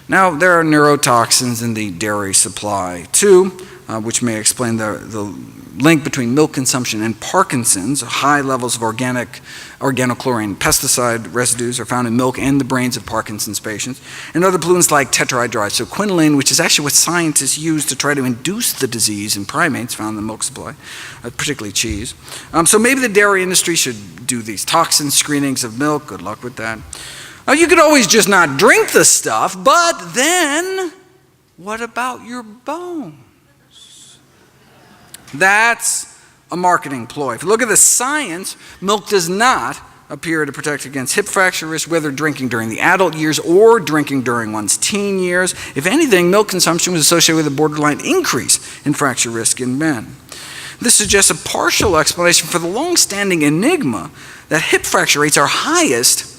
Speaker 1: Now, there are neurotoxins in the dairy supply too, which may explain the link between milk consumption and Parkinson's. High levels of organochlorine pesticide residues are found in milk and the brains of Parkinson's patients. And other pollutants like tetrahydride, so quinoline, which is actually what scientists use to try to induce the disease in primates found in the milk supply, particularly cheese. So maybe the dairy industry should do these toxin screenings of milk. Good luck with that. You could always just not drink the stuff, but then what about your bones? That's a marketing ploy. If you look at the science, milk does not appear to protect against hip fracture risk, whether drinking during the adult years or drinking during one's teen years. If anything, milk consumption was associated with a borderline increase in fracture risk in men. This suggests a partial explanation for the long-standing enigma that hip fracture rates are highest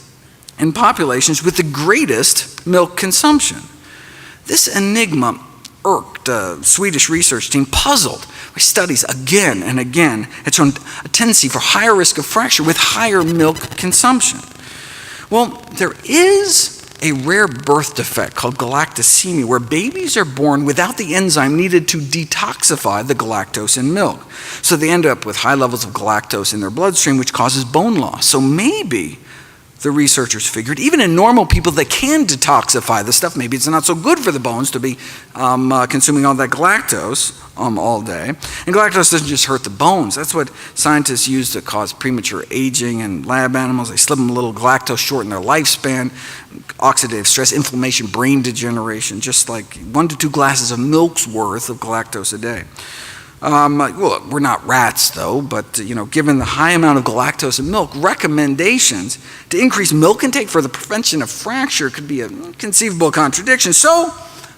Speaker 1: in populations with the greatest milk consumption. This enigma irked a Swedish research team puzzled by studies again and again had shown a tendency for higher risk of fracture with higher milk consumption. Well, there is a rare birth defect called galactosemia, where babies are born without the enzyme needed to detoxify the galactose in milk. So they end up with high levels of galactose in their bloodstream, which causes bone loss. So maybe the researchers figured, even in normal people that can detoxify the stuff, maybe it's not so good for the bones to be consuming all that galactose all day. And galactose doesn't just hurt the bones. That's what scientists use to cause premature aging in lab animals. They slip them a little galactose, shorten their lifespan, oxidative stress, inflammation, brain degeneration, just like 1 to 2 glasses of milk's worth of galactose a day. Well, we're not rats though, but given the high amount of galactose in milk, recommendations to increase milk intake for the prevention of fracture could be a conceivable contradiction. So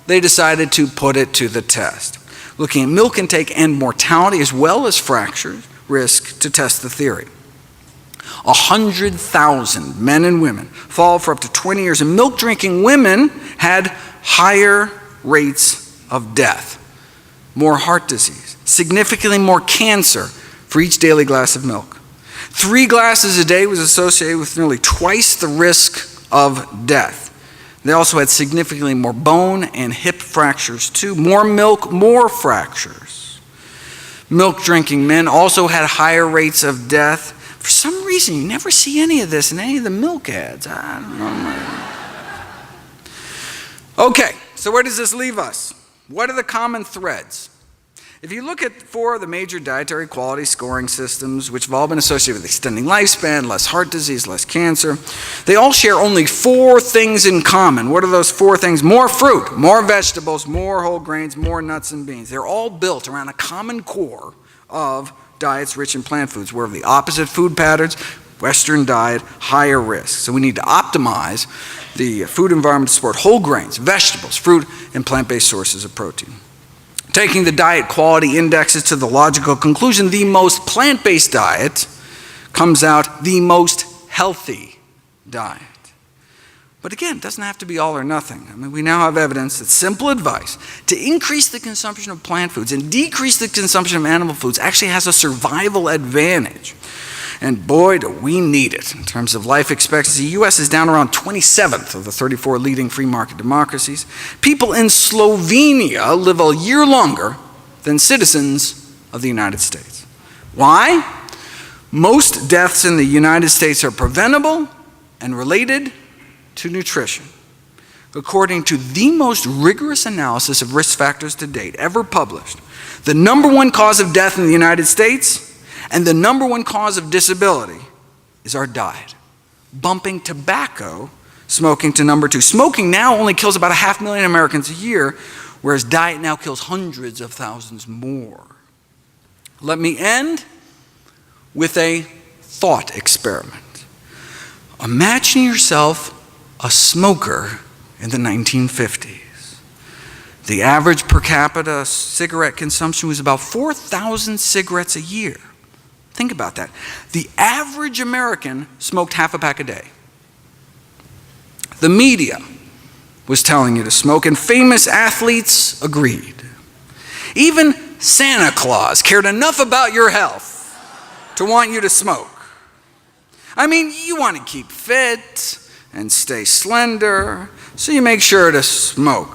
Speaker 1: they decided to put it to the test, looking at milk intake and mortality as well as fracture risk to test the theory. 100,000 men and women followed for up to 20 years, and milk drinking women had higher rates of death, more heart disease, significantly more cancer for each daily glass of milk. 3 glasses a day was associated with nearly twice the risk of death. They also had significantly more bone and hip fractures too. More milk, more fractures. Milk drinking men also had higher rates of death For some reason, you never see any of this in any of the milk ads. I don't know. Okay, so where does this leave us? What are the common threads? If you look at 4 of the major dietary quality scoring systems, which have all been associated with extending lifespan, less heart disease, less cancer, they all share only 4 things in common. What are those 4 things? More fruit, more vegetables, more whole grains, more nuts and beans. They're all built around a common core of diets rich in plant foods, where the opposite food patterns, Western diet, higher risk. So we need to optimize the food environment to support whole grains, vegetables, fruit, and plant-based sources of protein. Taking the diet quality indexes to the logical conclusion, the most plant-based diet comes out the most healthy diet. But again, it doesn't have to be all or nothing. I mean, we now have evidence that simple advice to increase the consumption of plant foods and decrease the consumption of animal foods actually has a survival advantage. And boy, do we need it. In terms of life expectancy, the U.S. is down around 27th of the 34 leading free market democracies. People in Slovenia live a year longer than citizens of the United States. Why? Most deaths in the United States are preventable and related to nutrition. According to the most rigorous analysis of risk factors to date ever published, the #1 cause of death in the United States and the #1 cause of disability is our diet, bumping tobacco smoking to #2. Smoking now only kills about 500,000 Americans a year, whereas diet now kills hundreds of thousands more. Let me end with a thought experiment. Imagine yourself a smoker in the 1950s. The average per capita cigarette consumption was about 4,000 cigarettes a year. Think about that. The average American smoked half a pack a day. The media was telling you to smoke, and famous athletes agreed. Even Santa Claus cared enough about your health to want you to smoke. I mean, you want to keep fit and stay slender, so you make sure to smoke.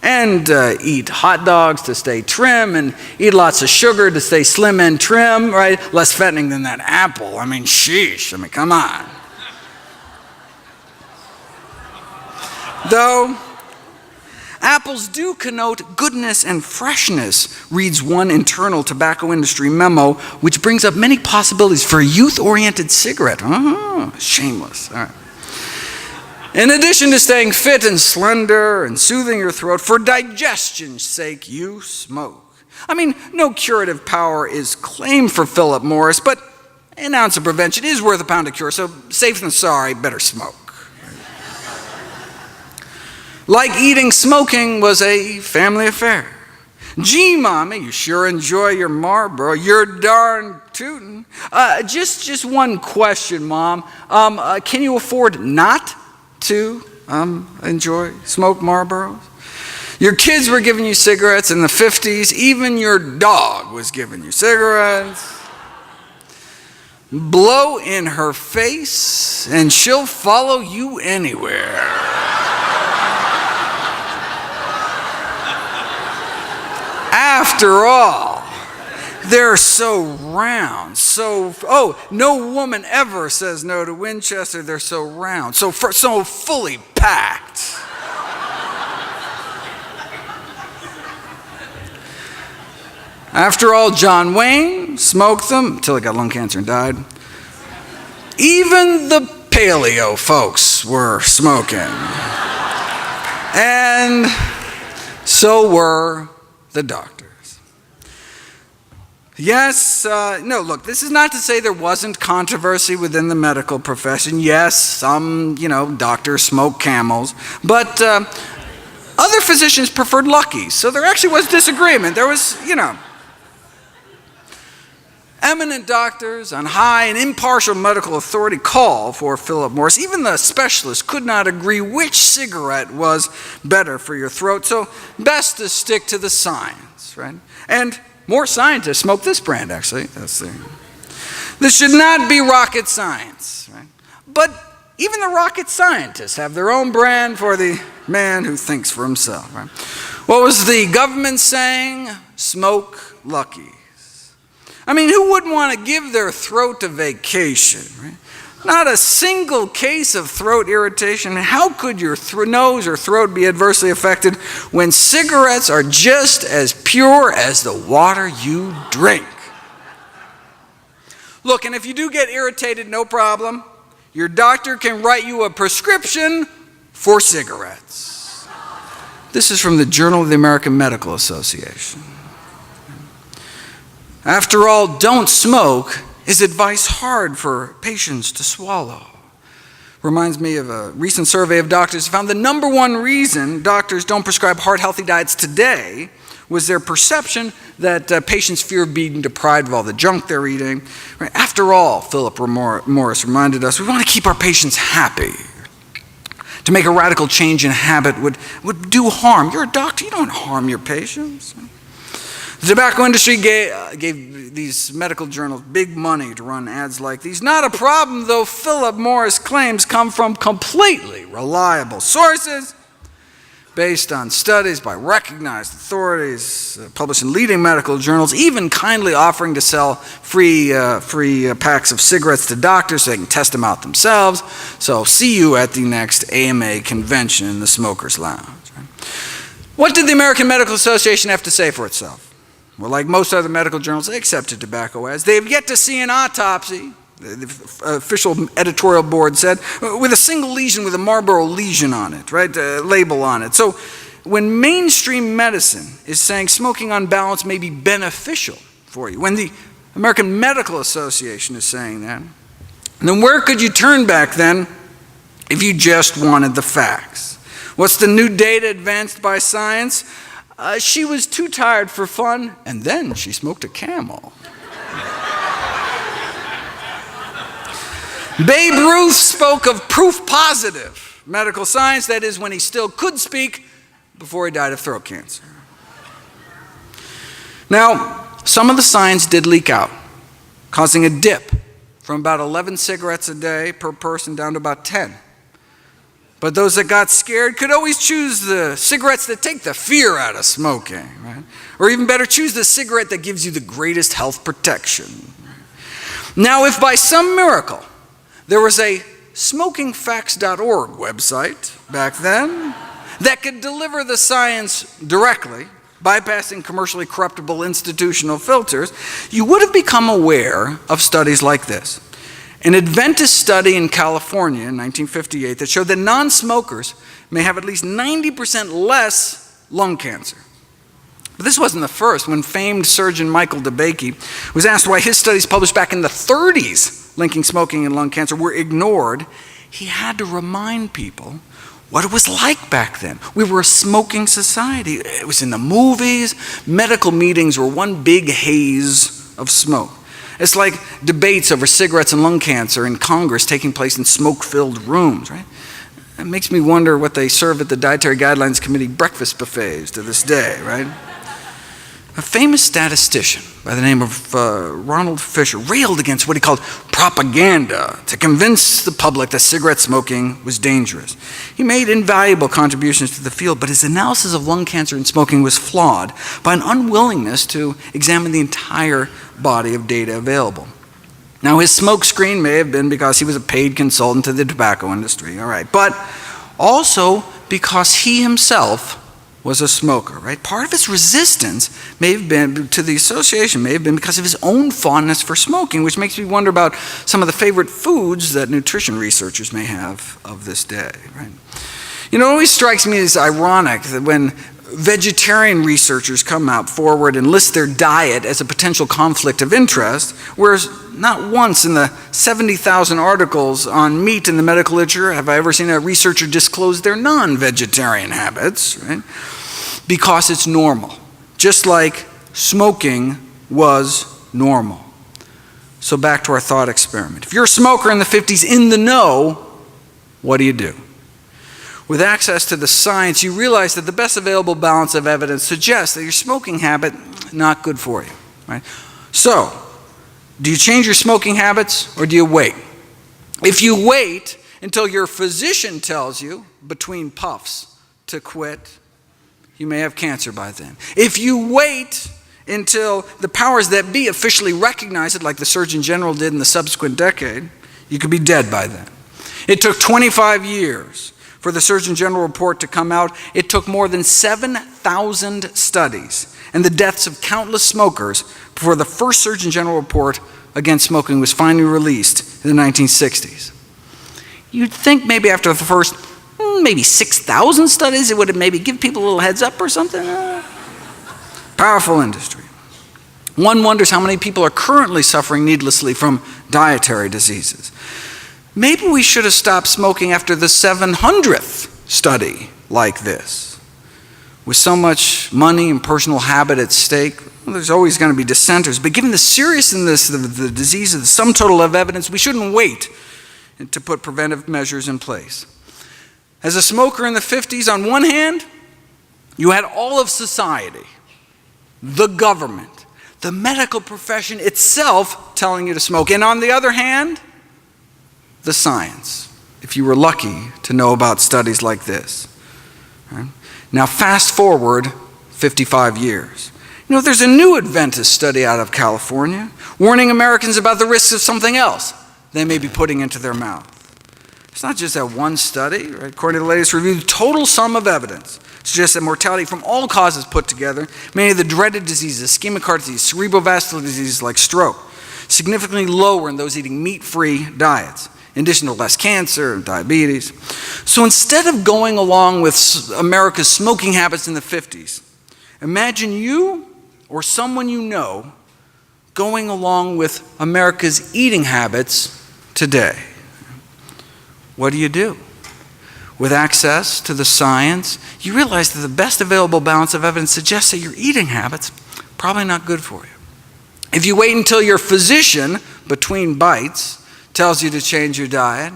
Speaker 1: And eat hot dogs to stay trim, and eat lots of sugar to stay slim and trim, right? Less fattening than that apple. I mean, sheesh. I mean, come on. Though apples do connote goodness and freshness, reads one internal tobacco industry memo, which brings up many possibilities for a youth-oriented cigarette. Oh, shameless. All right. In addition to staying fit and slender and soothing your throat, for digestion's sake, you smoke. I mean, no curative power is claimed for Philip Morris, but an ounce of prevention is worth a pound of cure, so safe than sorry, better smoke. Like eating, smoking was a family affair. Gee, Mommy, you sure enjoy your Marlboro. You're darn tootin'. Just one question, Mom. Can you afford not to smoke Marlboros? Your kids were giving you cigarettes in the 50s. Even your dog was giving you cigarettes. Blow in her face and she'll follow you anywhere. After all, they're so round, no woman ever says no to Winchester. They're so round, so fully packed. After all, John Wayne smoked them until he got lung cancer and died. Even the paleo folks were smoking. And so were the doctors. Yes, no, look, this is not to say there wasn't controversy within the medical profession. Yes, some, doctors smoke Camels, but other physicians preferred Luckies, so there actually was disagreement. There was, eminent doctors on high and impartial medical authority call for Philip Morris. Even the specialists could not agree which cigarette was better for your throat, so best to stick to the science, right? And more scientists smoke this brand, actually. This should not be rocket science, right? But even the rocket scientists have their own brand for the man who thinks for himself, right? What was the government saying? Smoke Luckies. I mean, who wouldn't want to give their throat a vacation, right? Not a single case of throat irritation. How could your nose or throat be adversely affected when cigarettes are just as pure as the water you drink? Look, and if you do get irritated, no problem. Your doctor can write you a prescription for cigarettes. This is from the Journal of the American Medical Association. After all, don't smoke is advice hard for patients to swallow. Reminds me of a recent survey of doctors who found the number one reason doctors don't prescribe heart-healthy diets today was their perception that patients fear being deprived of all the junk they're eating. After all, Philip Morris reminded us, we want to keep our patients happy. To make a radical change in habit would do harm. You're a doctor, you don't harm your patients. The tobacco industry gave these medical journals big money to run ads like these. Not a problem, though Philip Morris claims come from completely reliable sources based on studies by recognized authorities published in leading medical journals, even kindly offering to sell free packs of cigarettes to doctors so they can test them out themselves. So see you at the next AMA convention in the Smokers Lounge. What did the American Medical Association have to say for itself? Well, like most other medical journals, they accepted tobacco ads. They have yet to see an autopsy, the official editorial board said, with a single lesion with a Marlboro lesion on it, right, label on it. So when mainstream medicine is saying smoking on balance may be beneficial for you, when the American Medical Association is saying that, then where could you turn back then if you just wanted the facts? What's the new data advanced by science? She was too tired for fun, and then she smoked a Camel. Babe Ruth spoke of proof positive medical science, that is, when he still could speak before he died of throat cancer. Now, some of the science did leak out, causing a dip from about 11 cigarettes a day per person down to about 10. But those that got scared could always choose the cigarettes that take the fear out of smoking, right? Or even better, choose the cigarette that gives you the greatest health protection. Now, if by some miracle there was a smokingfacts.org website back then that could deliver the science directly, bypassing commercially corruptible institutional filters, you would have become aware of studies like this. An Adventist study in California in 1958 that showed that non-smokers may have at least 90% less lung cancer. But this wasn't the first. When famed surgeon Michael DeBakey was asked why his studies published back in the 30s linking smoking and lung cancer were ignored, he had to remind people what it was like back then. We were a smoking society. It was in the movies. Medical meetings were one big haze of smoke. It's like debates over cigarettes and lung cancer in Congress taking place in smoke-filled rooms, right? It makes me wonder what they serve at the Dietary Guidelines Committee breakfast buffets to this day, right? A famous statistician by the name of Ronald Fisher railed against what he called propaganda to convince the public that cigarette smoking was dangerous. He made invaluable contributions to the field, but his analysis of lung cancer and smoking was flawed by an unwillingness to examine the entire body of data available. Now, his smoke screen may have been because he was a paid consultant to the tobacco industry, all right, but also because he himself was a smoker, right? Part of his resistance may have been to the association, may have been because of his own fondness for smoking, which makes me wonder about some of the favorite foods that nutrition researchers may have of this day, right? You know, it always strikes me as ironic that when vegetarian researchers come out forward and list their diet as a potential conflict of interest, whereas not once in the 70,000 articles on meat in the medical literature have I ever seen a researcher disclose their non-vegetarian habits, right? Because it's normal, just like smoking was normal. So back to our thought experiment. If you're a smoker in the 50s in the know, what do you do? With access to the science, you realize that the best available balance of evidence suggests that your smoking habit not good for you, right? So, do you change your smoking habits or do you wait? If you wait until your physician tells you between puffs to quit, you may have cancer by then. If you wait until the powers that be officially recognized it, like the Surgeon General did in the subsequent decade, you could be dead by then. It took 25 years for the Surgeon General report to come out. It took more than 7,000 studies and the deaths of countless smokers before the first Surgeon General report against smoking was finally released in the 1960s. You'd think maybe after the first, maybe 6,000 studies, it would maybe give people a little heads up or something. Powerful industry. One wonders how many people are currently suffering needlessly from dietary diseases. Maybe we should have stopped smoking after the 700th study like this. With so much money and personal habit at stake, well, there's always going to be dissenters. But given the seriousness of the disease, the sum total of evidence, we shouldn't wait to put preventive measures in place. As a smoker in the 50s, on one hand, you had all of society, the government, the medical profession itself telling you to smoke. And on the other hand, the science, if you were lucky to know about studies like this. Right? Now fast forward 55 years. You know, there's a new Adventist study out of California warning Americans about the risks of something else they may be putting into their mouth. It's not just that one study, right? According to the latest review, the total sum of evidence suggests that mortality from all causes put together, many of the dreaded diseases, ischemic heart disease, cerebrovascular diseases like stroke, significantly lower in those eating meat-free diets, in addition to less cancer and diabetes. So instead of going along with America's smoking habits in the 50s, imagine you or someone you know going along with America's eating habits today. What do? With access to the science, you realize that the best available balance of evidence suggests that your eating habits are probably not good for you. If you wait until your physician, between bites, tells you to change your diet,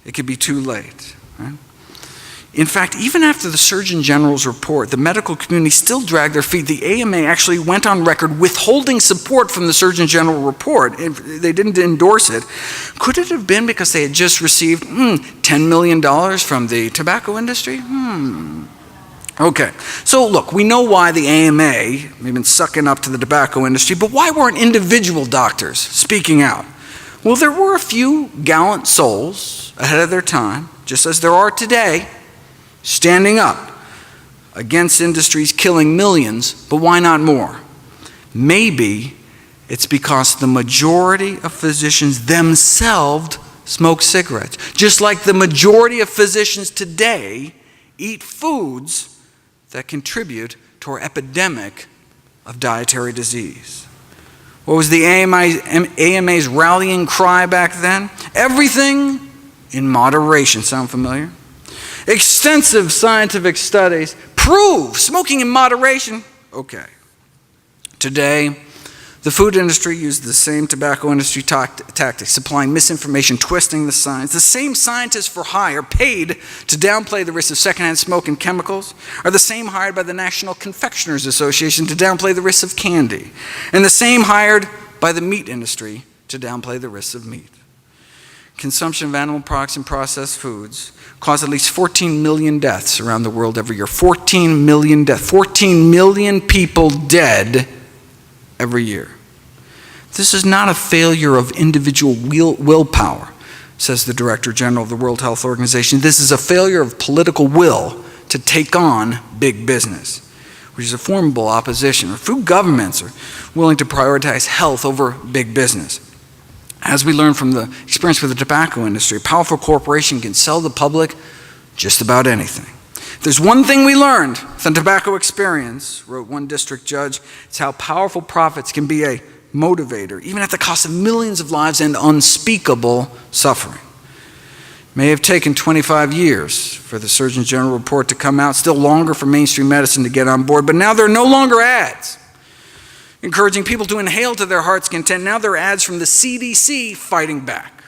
Speaker 1: it could be too late. Right? In fact, even after the Surgeon General's report, the medical community still dragged their feet. The AMA actually went on record withholding support from the Surgeon General report. They didn't endorse it. Could it have been because they had just received $10 million from the tobacco industry? Okay, so look, we know why the AMA have been sucking up to the tobacco industry, but why weren't individual doctors speaking out? Well, there were a few gallant souls ahead of their time, just as there are today, standing up against industries killing millions, but why not more? Maybe it's because the majority of physicians themselves smoke cigarettes, just like the majority of physicians today eat foods that contribute to our epidemic of dietary disease. What was the AMA's rallying cry back then? Everything in moderation. Sound familiar? Extensive scientific studies prove smoking in moderation. Okay. Today, the food industry used the same tobacco industry tactics, supplying misinformation, twisting the science. The same scientists for hire paid to downplay the risks of secondhand smoke and chemicals are the same hired by the National Confectioners Association to downplay the risks of candy, and the same hired by the meat industry to downplay the risks of meat. Consumption of animal products and processed foods cause at least 14 million deaths around the world every year. 14 million deaths. 14 million people dead every year. This is not a failure of individual willpower, says the Director General of the World Health Organization. This is a failure of political will to take on big business, which is a formidable opposition. Food governments are willing to prioritize health over big business. As we learned from the experience with the tobacco industry, a powerful corporation can sell the public just about anything. If there's one thing we learned from the tobacco experience, wrote one district judge, it's how powerful profits can be a motivator, even at the cost of millions of lives and unspeakable suffering. It may have taken 25 years for the Surgeon General report to come out, still longer for mainstream medicine to get on board, but now there are no longer ads encouraging people to inhale to their heart's content. Now there are ads from the CDC fighting back.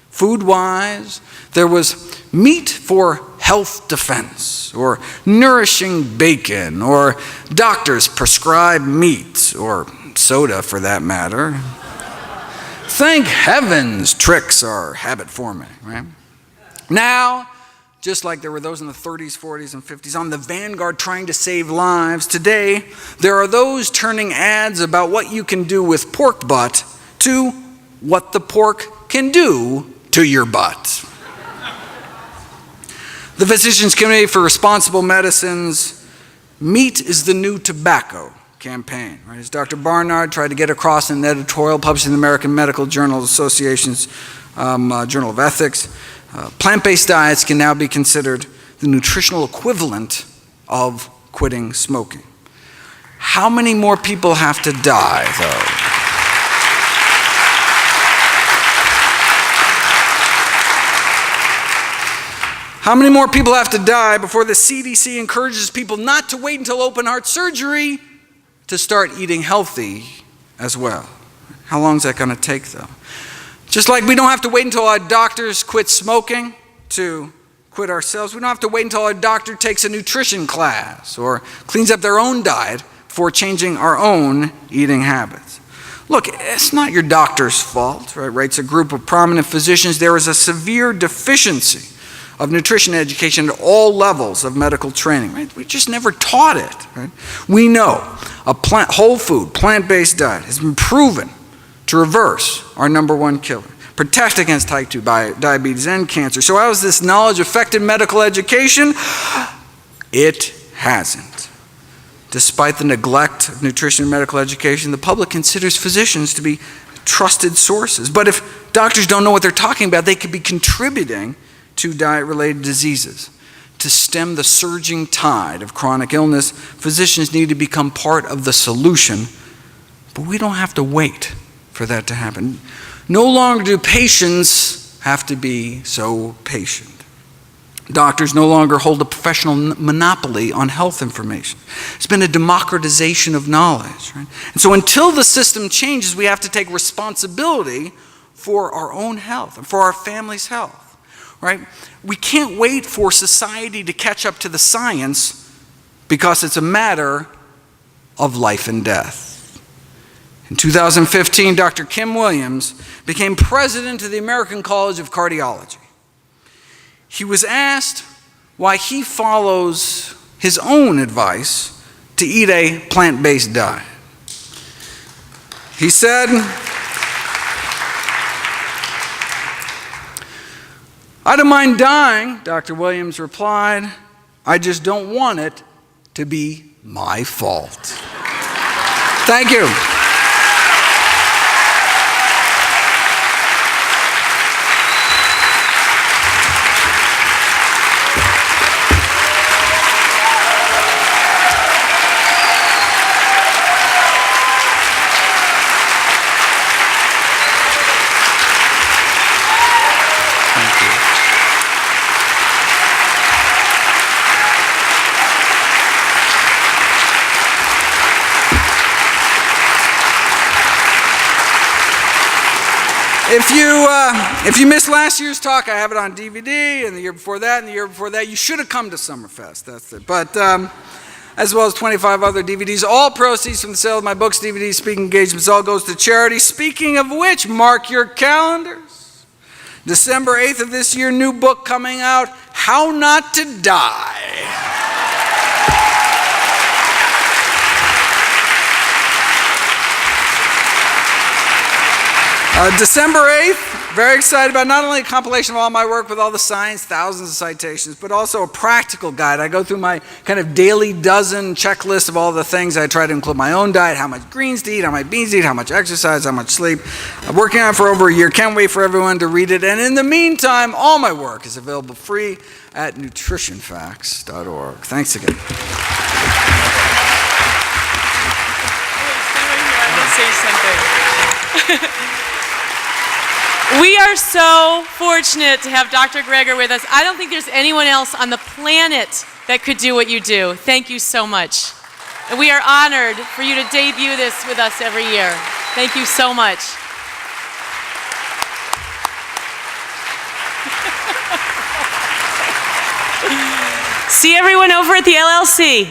Speaker 1: Food-wise, there was meat for health defense, or nourishing bacon, or doctors prescribe meat, or soda for that matter. Thank heavens tricks are habit forming, right? Now, just like there were those in the 30s, 40s, and 50s on the vanguard trying to save lives, today there are those turning ads about what you can do with pork butt to what the pork can do to your butt. The Physicians Committee for Responsible Medicine's Meat is the New Tobacco campaign, right? As Dr. Barnard tried to get across in an editorial published in the American Medical Journal Association's Journal of Ethics, plant-based diets can now be considered the nutritional equivalent of quitting smoking. How many more people have to die, though? How many more people have to die before the CDC encourages people not to wait until open heart surgery to start eating healthy as well? How long is that going to take, though? Just like we don't have to wait until our doctors quit smoking to quit ourselves, we don't have to wait until our doctor takes a nutrition class or cleans up their own diet before changing our own eating habits. Look, it's not your doctor's fault, right? Writes a group of prominent physicians. There is a severe deficiency of nutrition education at all levels of medical training, right? We just never taught it, right? We know a whole food, plant-based diet has been proven to reverse our number one killer, protect against type 2 diabetes and cancer. So how has this knowledge affected medical education? It hasn't. Despite the neglect of nutrition and medical education, the public considers physicians to be trusted sources. But if doctors don't know what they're talking about, they could be contributing to diet-related diseases. To stem the surging tide of chronic illness, physicians need to become part of the solution, but we don't have to wait for that to happen. No longer do patients have to be so patient. Doctors no longer hold a professional monopoly on health information. It's been a democratization of knowledge, right? And so until the system changes, we have to take responsibility for our own health and for our family's health. Right? We can't wait for society to catch up to the science because it's a matter of life and death. In 2015, Dr. Kim Williams became president of the American College of Cardiology. He was asked why he follows his own advice to eat a plant-based diet. He said, "I don't mind dying," Dr. Williams replied. "I just don't want it to be my fault." Thank you. If you missed last year's talk, I have it on DVD, and the year before that, and the year before that. You should have come to Summerfest, that's it. But as well as 25 other DVDs, all proceeds from the sale of my books, DVDs, speaking engagements, all goes to charity. Speaking of which, mark your calendars. December 8th of this year, new book coming out, How Not to Die. December 8th, very excited about not only a compilation of all my work with all the science, thousands of citations, but also a practical guide. I go through my kind of daily dozen checklist of all the things. I try to include my own diet, how much greens to eat, how much beans to eat, how much exercise, how much sleep. I'm working on it for over a year. Can't wait for everyone to read it. And in the meantime, all my work is available free at nutritionfacts.org. Thanks again.
Speaker 2: I want to say something. We are so fortunate to have Dr. Gregor with us. I don't think there's anyone else on the planet that could do what you do. Thank you so much. And we are honored for you to debut this with us every year. Thank you so much. See everyone over at the LLC.